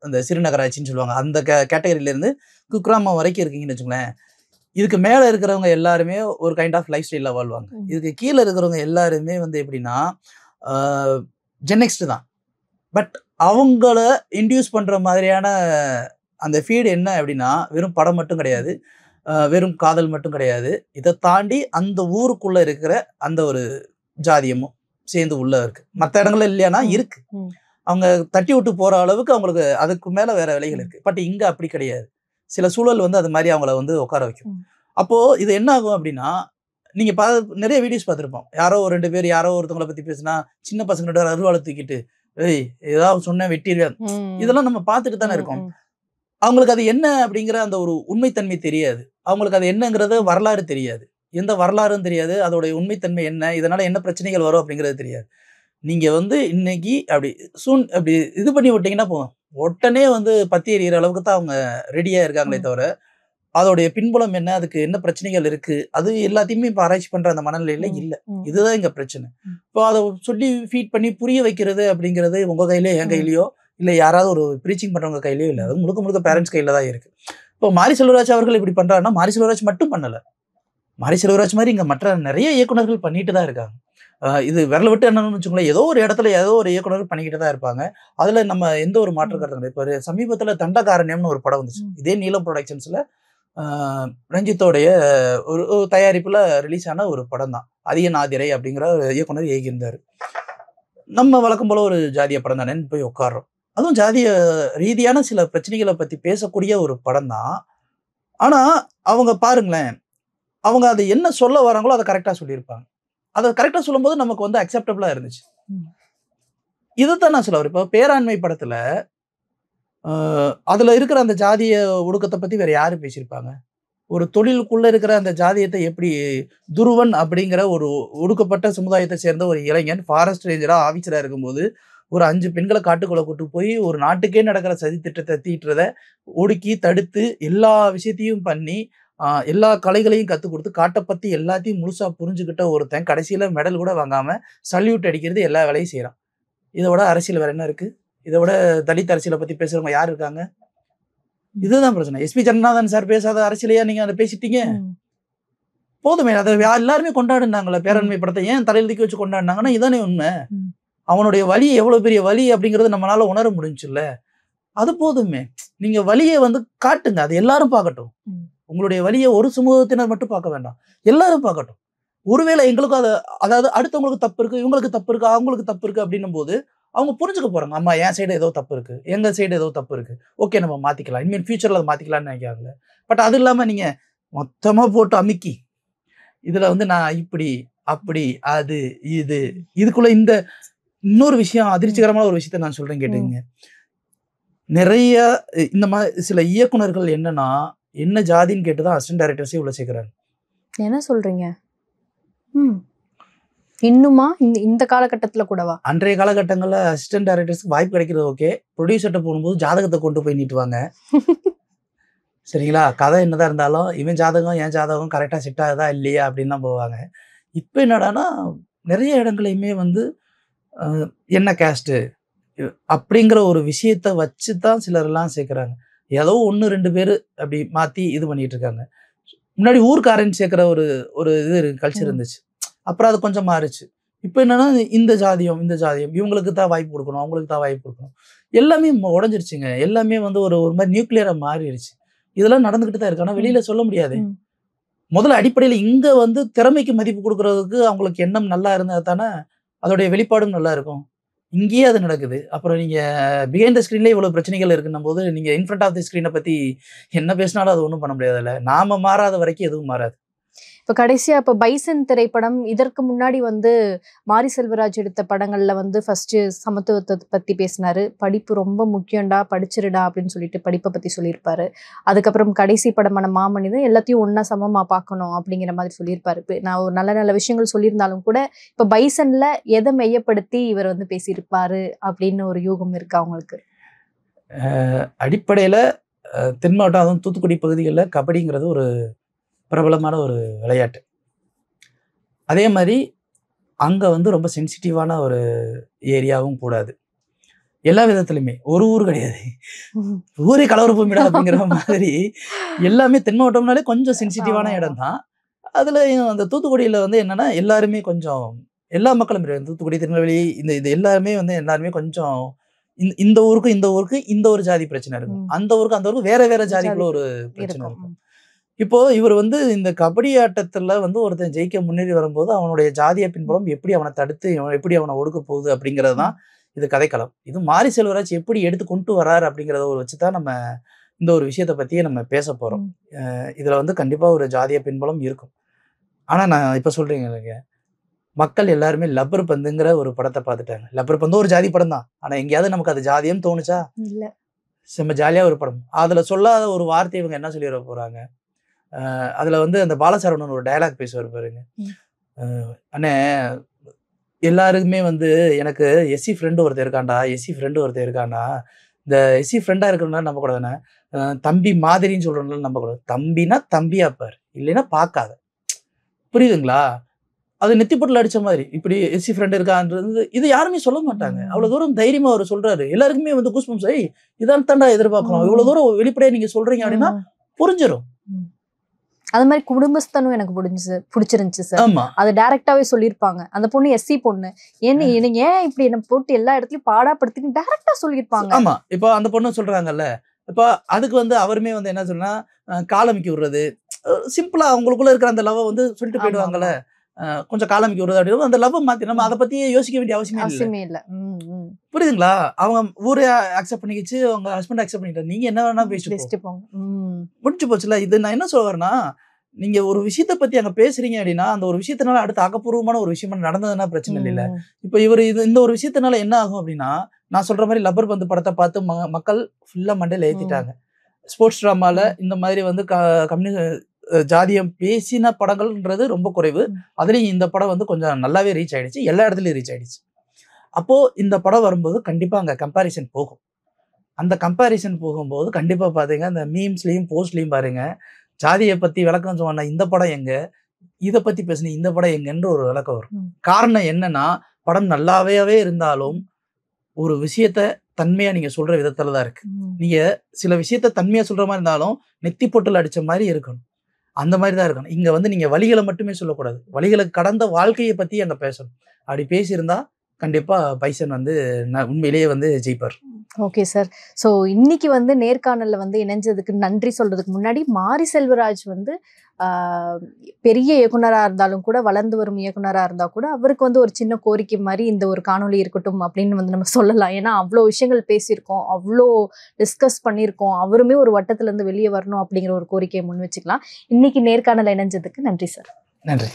Speaker 1: அந்த சிறுநகராட்சின்னு சொல்லுவாங்க. அந்த கேட்டகரியில இருந்து குக்கிராமம் வரைக்கும் இருக்கீங்கன்னு வச்சுங்களேன். இதுக்கு மேல இருக்கிறவங்க எல்லாருமே ஒரு கைண்ட் ஆஃப் லைஃப் ஸ்டைல்ல வாழ்வாங்க. இதுக்கு கீழே இருக்கிறவங்க எல்லாருமே வந்து எப்படின்னா ஜென்எக்ஸ்ட் தான். பட் அவங்கள இன்டியூஸ் பண்ற மாதிரியான அந்த ஃபீடு என்ன அப்படின்னா வெறும் படம் மட்டும் கிடையாது, வெறும் காதல் மட்டும் கிடையாது. இதை தாண்டி அந்த ஊருக்குள்ள இருக்கிற அந்த ஒரு ஜாதியமும் சேர்ந்து உள்ள இருக்கு. மற்ற இடங்கள்ல இல்லையானா இருக்கு. அவங்க தட்டி விட்டு போற அளவுக்கு அவங்களுக்கு அதுக்கு மேல வேற வேலைகள் இருக்கு. பட் இங்க அப்படி கிடையாது. சில சூழல் வந்து அது மாதிரி அவங்கள வந்து உட்கார வைக்கும். அப்போ இது என்ன ஆகும் அப்படின்னா, நீங்க நிறைய வீடியோஸ் பார்த்துருப்போம். யாரோ ஒரு 2 பேர் யாரோ ஒருத்தவங்களை பத்தி பேசினா சின்ன பசங்க அருவாளை தூக்கிட்டு ஏய் ஏதாவது சொன்ன வெட்டிடுவேன், இதெல்லாம் நம்ம பார்த்துட்டு தானே இருக்கோம். அவங்களுக்கு அது என்ன அப்படிங்கிற அந்த ஒரு உண்மைத்தன்மை தெரியாது. அவங்களுக்கு அது என்னங்கிறது வரலாறு தெரியாது. எந்த வரலாறும் தெரியாது. அதோடைய உண்மைத்தன்மை என்ன, இதனால என்ன பிரச்சனைகள் வரும் அப்படிங்கிறது தெரியாது. நீங்க வந்து இன்னைக்கு அப்படி இது பண்ணி விட்டீங்கன்னா போதும், உடனே வந்து பத்தி எறிகிற அளவுக்கு தான் அவங்க ரெடியா இருக்காங்களே தவிர அதோடைய பின்புலம் என்ன, அதுக்கு என்ன பிரச்சனைகள் இருக்கு, அது எல்லாத்தையுமே இப்போ ஆராய்ச்சி பண்ற அந்த மனநிலையில இல்ல. இதுதான் இங்க பிரச்சனை. இப்போ அதை சொல்லி ஃபீட் பண்ணி புரிய வைக்கிறது அப்படிங்கிறது உங்க கையிலயோ என் கையிலயோ இல்ல யாராவது ஒரு ப்ரீச்சிங் பண்றவங்க கையிலயோ இல்ல. அது முழுக்க பேரண்ட்ஸ் கையில தான் இருக்கு. இப்போ மாரி செல்வராஜ் அவர்கள் இப்படி பண்றாருன்னா மாரி செல்வராஜ் மட்டும் பண்ணல. மாரி செல்வராஜ் மாதிரி இங்க மற்ற நிறைய இயக்குனர்கள் பண்ணிட்டு தான் இருக்காங்க. இது விரல விட்டு என்னன்னு வச்சுக்கோங்களேன், ஏதோ ஒரு இடத்துல ஏதோ ஒரு இயக்குனர் பண்ணிக்கிட்டு தான் இருப்பாங்க. அதுல நம்ம எந்த ஒரு மாற்று கருத்து இல்லை. இப்போ சமீபத்துல தண்டகாரண்யம்னு ஒரு படம் வந்துச்சு. இதே நீலம் ப்ரொடக்ஷன்ஸ்ல ரஞ்சித்தோடைய ஒரு தயாரிப்புல ரிலீஸ் ஆன ஒரு படம் தான். அதிய நாதிரை அப்படிங்கிற ஒரு இயக்குனர் இயக்கியிருந்தாரு. நம்ம வழக்கம் போல ஒரு ஜாதிய படம் தானேன்னு போய் உட்கார்றோம். அதுவும் ஜாதிய ரீதியான சில பிரச்சனைகள பத்தி பேசக்கூடிய ஒரு படம் தான். ஆனா, அவங்க பாருங்களேன், அவங்க அத என்ன சொல்ல வராங்களோ அத கரெக்ட்டா சொல்லியிருப்பாங்க. அத கரெக்ட்டா சொல்லும்போது நமக்கு வந்து அக்செப்டபிளா இருந்துச்சு.
Speaker 2: ம்.
Speaker 1: இதத்தான் நான் சொல்ல வரேன். இப்போ பேராண்மை படத்துல, அ அதுல இருக்கிற அந்த ஜாதிய ஒடுக்கத்த பத்தி வேற யாரு பேசியிருப்பாங்க? ஒரு தொழிலுக்குள்ள இருக்கிற அந்த ஜாதியத்தை எப்படி துருவன் அப்படிங்கிற ஒரு ஒடுக்கப்பட்ட சமுதாயத்தை சேர்ந்த ஒரு இளைஞன் ஃபாரஸ்ட் ரேஞ்சரா ஆபீசரா இருக்கும்போது ஒரு 5 பெண்களை காட்டுக்குள்ள கூட்டு போய் ஒரு நாட்டுக்கே நடக்கிற சதி திட்டத்தை தீட்டுறத ஒடுக்கி தடுத்து எல்லா விஷயத்தையும் பண்ணி எல்லா கலைகளையும் கத்துக் கொடுத்து காட்டை பத்தி எல்லாத்தையும் முழுசா புரிஞ்சுக்கிட்ட ஒருத்தன் கடைசியில மெடல் கூட வாங்காம சல்யூட் அடிக்கிறது எல்லா வேலையும் செய்யறான். இதை விட அரசியல் வேற என்ன இருக்கு? இதை விட தலித் அரசியலை பத்தி பேசுறவங்க யார் இருக்காங்க? இதுதான் பிரச்சனை. எஸ்பி ஜனநாதன் சார் பேசாத அரசியலையா நீங்க அதை பேசிட்டீங்க? போதுமே, அதை எல்லாருமே கொண்டாடுனாங்களே பேரண்மை படத்தை ஏன் தலையெழுதிக்க வச்சு கொண்டாடினாங்கன்னா இதானே உண்மை. அவனுடைய வலி எவ்வளவு பெரிய வலி அப்படிங்கறது நம்மளால உணர முடிஞ்சுல்ல. அது போதுமே. நீங்க வலியை வந்து காட்டுங்க, அது எல்லாரும் பார்க்கட்டும். உங்களுடைய வலியை ஒரு சமூகத்தினர் மட்டும் பார்க்க வேண்டாம், எல்லாரும் பார்க்கட்டும். ஒருவேளை எங்களுக்கும் அதாவது அடுத்தவங்களுக்கு தப்பு இருக்கு, இவங்களுக்கு தப்பு இருக்கு, அவங்களுக்கு தப்பு இருக்கு அப்படின்னும் போது அவங்க புரிஞ்சுக்க போறாங்க. அம்மா என் சைடு ஏதோ தப்பு இருக்கு, எங்க சைடு ஏதோ தப்பு இருக்கு, ஓகே நம்ம மாத்திக்கலாம், இனிமேல் ஃபியூச்சர்ல அதை மாத்திக்கலாம்னு நினைக்கிறாங்க. பட் அது இல்லாம நீங்க மொத்தமா போட்டு அமுக்கி இதுல வந்து நான் இப்படி அப்படி அது இது இதுக்குள்ள இந்த இன்னொரு விஷயம் அதிர்ச்சிகரமான ஒரு விஷயத்த நான் சொல்றேன் கேட்டுங்க. நிறைய இந்த மாதிரி சில இயக்குனர்கள் என்னன்னா என்ன ஜாதின்னு கேட்டுதான் அசிஸ்டன்ட் டைரக்டர்ஸே உள்ள சேர்க்கிறாங்க.
Speaker 2: என்ன சொல்றீங்க? இன்னுமா இந்த காலகட்டத்துல கூடவா?
Speaker 1: அன்றைய காலகட்டங்கள்ல அசிஸ்டன்ட் டைரக்டர்ஸ்க்கு வாய்ப்பு கிடைக்கிறது ஓகே, ப்ரொடியூசர்ட்ட போகும்போது ஜாதகத்தை கொண்டு போய் நீட்டுவாங்க. சரிங்களா, கதை என்னதான் இருந்தாலும் இவன் ஜாதகம் என் ஜாதகம் கரெக்டா செட் ஆகுதா இல்லையா அப்படின்னு தான் போவாங்க. இப்ப என்னடானா நிறைய இடங்களையுமே வந்து என்ன கேஸ்ட் அப்படிங்கிற ஒரு விஷயத்த வச்சுதான் சிலர் எல்லாம் சேர்க்கிறாங்க. ஏதோ 1-2 பேரு அப்படி மாத்தி இது பண்ணிட்டு இருக்காங்க. முன்னாடி ஊர்க்காரன் சேர்க்கிற ஒரு இது கல்ச்சர் இருந்துச்சு. அப்புறம் அது கொஞ்சம் மாறுச்சு. இப்ப என்னன்னா இந்த ஜாதியம் இவங்களுக்கு தான் வாய்ப்பு கொடுக்கணும், அவங்களுக்கு தான் வாய்ப்பு கொடுக்கணும். எல்லாமே உடைஞ்சிருச்சுங்க. எல்லாமே வந்து ஒரு மாதிரி நியூக்ளியரா மாறிடுச்சு. இதெல்லாம் நடந்துகிட்டு தான் இருக்கு. ஆனா வெளியில சொல்ல முடியாது. முதல்ல அடிப்படையில இங்க வந்து திறமைக்கு மதிப்பு கொடுக்கறதுக்கு அவங்களுக்கு எண்ணம் நல்லா இருந்தா தானே அதோடைய வெளிப்பாடும் நல்லா இருக்கும். இங்கேயே அது நடக்குது. அப்புறம் நீங்க பிஹைண்ட் த ஸ்கிரீன்லயே இவ்வளவு பிரச்சனைகள் இருக்குன்னும் போது நீங்க இன் ஃப்ரண்ட் ஆஃப் தி ஸ்கிரீனை பத்தி என்ன பேசினாலும் அது ஒண்ணும் பண்ண முடியாதுல்ல. நாம மாறாத வரைக்கும் எதுவும் மாறாது.
Speaker 2: இப்ப கடைசியா இப்ப பைசன் திரைப்படம் இதற்கு முன்னாடி வந்து மாரி செல்வராஜ் எடுத்த படங்கள்ல வந்து ஃபர்ஸ்ட் சமத்துவத்தை பத்தி பேசினாரு. படிப்பு ரொம்ப முக்கியம்டா, படிச்சிருடா அப்படின்னு சொல்லிட்டு படிப்பை பத்தி சொல்லியிருப்பாரு. அதுக்கப்புறம் கடைசி படமான மாமனிதன் எல்லாத்தையும் ஒன்னா சமமா பார்க்கணும் அப்படிங்கிற மாதிரி சொல்லியிருப்பாரு. நான் ஒரு நல்ல நல்ல விஷயங்கள் சொல்லியிருந்தாலும் கூட இப்ப பைசன்ல எதை மையப்படுத்தி இவர் வந்து பேசியிருப்பாரு அப்படின்னு ஒரு யூகம் இருக்கு அவங்களுக்கு.
Speaker 1: அடிப்படையில தென் மாவட்டம், அதுவும் தூத்துக்குடி பகுதிகளில் கபடிங்கிறது ஒரு பிரபலமான ஒரு விளையாட்டு. அதே மாதிரி அங்க வந்து ரொம்ப சென்சிட்டிவான ஒரு ஏரியாவும் கூடாது. எல்லா விதத்திலுமே ஒரு ஊர் கிடையாது, ஊரே கலவர பூமிடா அப்படிங்கிற மாதிரி எல்லாமே தென் மாவட்டம்னாலே கொஞ்சம் சென்சிட்டிவான இடம் தான். அதுல அந்த தூத்துக்குடியில வந்து என்னன்னா எல்லாருமே கொஞ்சம் எல்லா மக்களும் தூத்துக்குடி, திருநெல்வேலி இது எல்லாருமே வந்து எல்லாருமே கொஞ்சம் இந்த ஊருக்கு இந்த ஒரு ஜாதி பிரச்சனை இருக்கும், அந்த ஊருக்கு வேற வேற ஜாதிக்குள்ள ஒரு பிரச்சனை இருக்கும். இப்போ இவர் வந்து இந்த கபடி ஆட்டத்துல வந்து ஒருத்தன் ஜெயிக்க முன்னேறி வரும்போது அவனுடைய ஜாதிய பின்புலம் எப்படி அவனை தடுத்து எப்படி அவனை ஒடுக்க போகுது அப்படிங்கிறது தான் இது கதைக்களம். இது மாரி செல்வராஜ் எப்படி எடுத்து கொண்டு வர்றாரு அப்படிங்கிறத ஒரு வச்சுதான் நம்ம இந்த ஒரு விஷயத்த பத்தியே நம்ம பேச போறோம். இதுல வந்து கண்டிப்பா ஒரு ஜாதிய பின்புலம் இருக்கும். ஆனா நான் இப்ப சொல்றீங்க, மக்கள் எல்லாருமே லப்பர் பந்துங்கிற ஒரு படத்தை பார்த்துட்டாங்க. லப்பர் பந்து ஒரு ஜாதி படம் தான். ஆனா எங்கேயாவது நமக்கு அது ஜாதியம் தோணுச்சா?
Speaker 2: இல்ல.
Speaker 1: செம்ம ஜாலியா ஒரு படம். அதுல சொல்லாத ஒரு வார்த்தை இவங்க என்ன சொல்லி வர போறாங்க. அதுல வந்து அந்த பாலசரவணன் ஒரு டயலாக் பேசுவார் பாருங்க. அண்ணே எல்லாருக்குமே வந்து எனக்கு எஸ்சி ஃப்ரெண்டு ஒருத்தர் இருக்காண்டா, இந்த எஸ்சி ஃப்ரெண்டா இருக்கணும்னா நம்ப கூடாதுண்ணே, தம்பி மாதிரின்னு சொல்றோம்ல நம்ப கூடாது. தம்பினா தம்பியா பாரு, இல்லைன்னா பார்க்காத. புரியுதுங்களா? அது நெத்திப்பொட்டில் அடிச்ச மாதிரி. இப்படி எஸ்சி ஃப்ரெண்ட் இருக்கான்றது இது யாருமே சொல்ல மாட்டாங்க. அவ்வளவு தூரம் தைரியமா அவர் சொல்றாரு. எல்லாருக்குமே வந்து கூஸ்பம்ஸ், இதான் தாண்டா எதிர்பார்க்கணும், இவ்வளவு தூரம் வெளிப்படையா நீங்க சொல்றீங்க அப்படின்னா புரிஞ்சிடும்.
Speaker 2: அது மாதிரி குடும்பஸ்தனும் எனக்கு பிடிச்சிருந்துச்சு சார். அது டைரக்டாவே சொல்லியிருப்பாங்க. அந்த பொண்ணு எஸ்சி பொண்ணு, ஏன் இப்படி என்ன போட்டு எல்லா இடத்துலயும் பாடாப்படுத்தி டைரக்டா சொல்லியிருப்பாங்க.
Speaker 1: ஆமா, இப்போ அந்த பொண்ணு சொல்றாங்கல்ல, இப்போ அதுக்கு வந்து அவருமே வந்து என்ன சொன்னா காலமிக்கி விடுறது, சிம்பிளா அவங்களுக்குள்ள இருக்கிற அந்த லவ் வந்து சொல்லிட்டு போயிடுவாங்கல்ல. கொஞ்சம் காலமிக்கு வருது அப்படின்னு அந்த லவ் மாத்தி நம்ம அதை பத்தியே யோசிக்க வேண்டிய அவசியமே இல்லை.
Speaker 2: அவசியமே இல்ல.
Speaker 1: புரியுதுங்களா? அவங்க ஊரே அக்செப்ட் பண்ணிக்கிச்சு, அவங்க ஹஸ்பண்ட் அக்செப்ட் பண்ணிட்டாரு. நீங்க என்ன வேணா பேசிட்டு போங்க. முடிஞ்சு போச்சுல. இது நான் என்ன சொல்ல வரேன்னா, நீங்க ஒரு விஷயத்த பத்தி அங்க பேசுறீங்க அப்படின்னா அந்த ஒரு விஷயத்தினால அடுத்து ஆக்கப்பூர்வமான ஒரு விஷயமா நடந்ததுன்னா பிரச்சனை இல்ல. இப்ப இவர் இந்த ஒரு விஷயத்தினால என்ன ஆகும் அப்படின்னா, நான் சொல்ற மாதிரி லப்பர் பந்து படத்தை பார்த்து மக்கள் ஃபுல்லா மண்டையில ஏத்திட்டாங்க. ஸ்போர்ட்ஸ் டிராமால இந்த மாதிரி வந்து ஜாதியம் பேசின படங்கள்ன்றது ரொம்ப குறைவு. அதுலயும் இந்த படம் வந்து கொஞ்சம் நல்லாவே ரீச் ஆயிடுச்சு, எல்லா இடத்துலயும் ரீச் ஆயிடுச்சு. அப்போ இந்த படம் வரும்போது கண்டிப்பா அங்க கம்பாரிசன் போகும். அந்த கம்பாரிசன் போகும்போது கண்டிப்பா பாத்தீங்க அந்த மீம்ஸ்லயும் போஸ்ட்லயும் பாருங்க, ஜாதியை பத்தி விளக்கம் சொன்ன இந்த படம் எங்க, இதை பத்தி பேசின இந்த படம் எங்கன்ற ஒரு விளக்கம் வரும். காரணம் என்னன்னா, படம் நல்லாவே இருந்தாலும் ஒரு விஷயத்த தன்மையா நீங்க சொல்ற விதத்துலதான் இருக்கு. நீங்க சில விஷயத்த தன்மையா சொல்ற மாதிரி இருந்தாலும் நெத்தி பொட்டுல அடிச்ச மாதிரி இருக்கணும். அந்த மாதிரி தான் இருக்கணும். இங்க வந்து நீங்க வலிகளை மட்டுமே சொல்லக்கூடாது, வலிகளுக்கு கடந்த வாழ்க்கையை பத்தி அங்க பேசணும். அப்படி பேசியிருந்தா கண்டிப்பா பைசன் வந்து உண்மையிலேயே வந்து ஜெயிப்பார்.
Speaker 2: Okay sir. ஸோ இன்னைக்கு வந்து நேர்காணல்ல வந்து இணைஞ்சதுக்கு நன்றி சொல்றதுக்கு முன்னாடி, மாரி செல்வராஜ் வந்து பெரிய இயக்குனரா இருந்தாலும் கூட, வளர்ந்து வரும் இயக்குனரா இருந்தா கூட, அவருக்கு வந்து ஒரு சின்ன கோரிக்கை மாதிரி இந்த ஒரு காணொலி இருக்கட்டும் அப்படின்னு வந்து நம்ம சொல்லலாம். ஏன்னா அவ்வளோ விஷயங்கள் பேசியிருக்கோம், அவ்வளோ டிஸ்கஸ் பண்ணியிருக்கோம். அவருமே ஒரு வட்டத்துல இருந்து வெளியே வரணும் அப்படிங்கிற ஒரு கோரிக்கையை முன் வச்சுக்கலாம். இன்னைக்கு நேர்காணல் இணைஞ்சதுக்கு நன்றி சார்.
Speaker 1: நன்றி.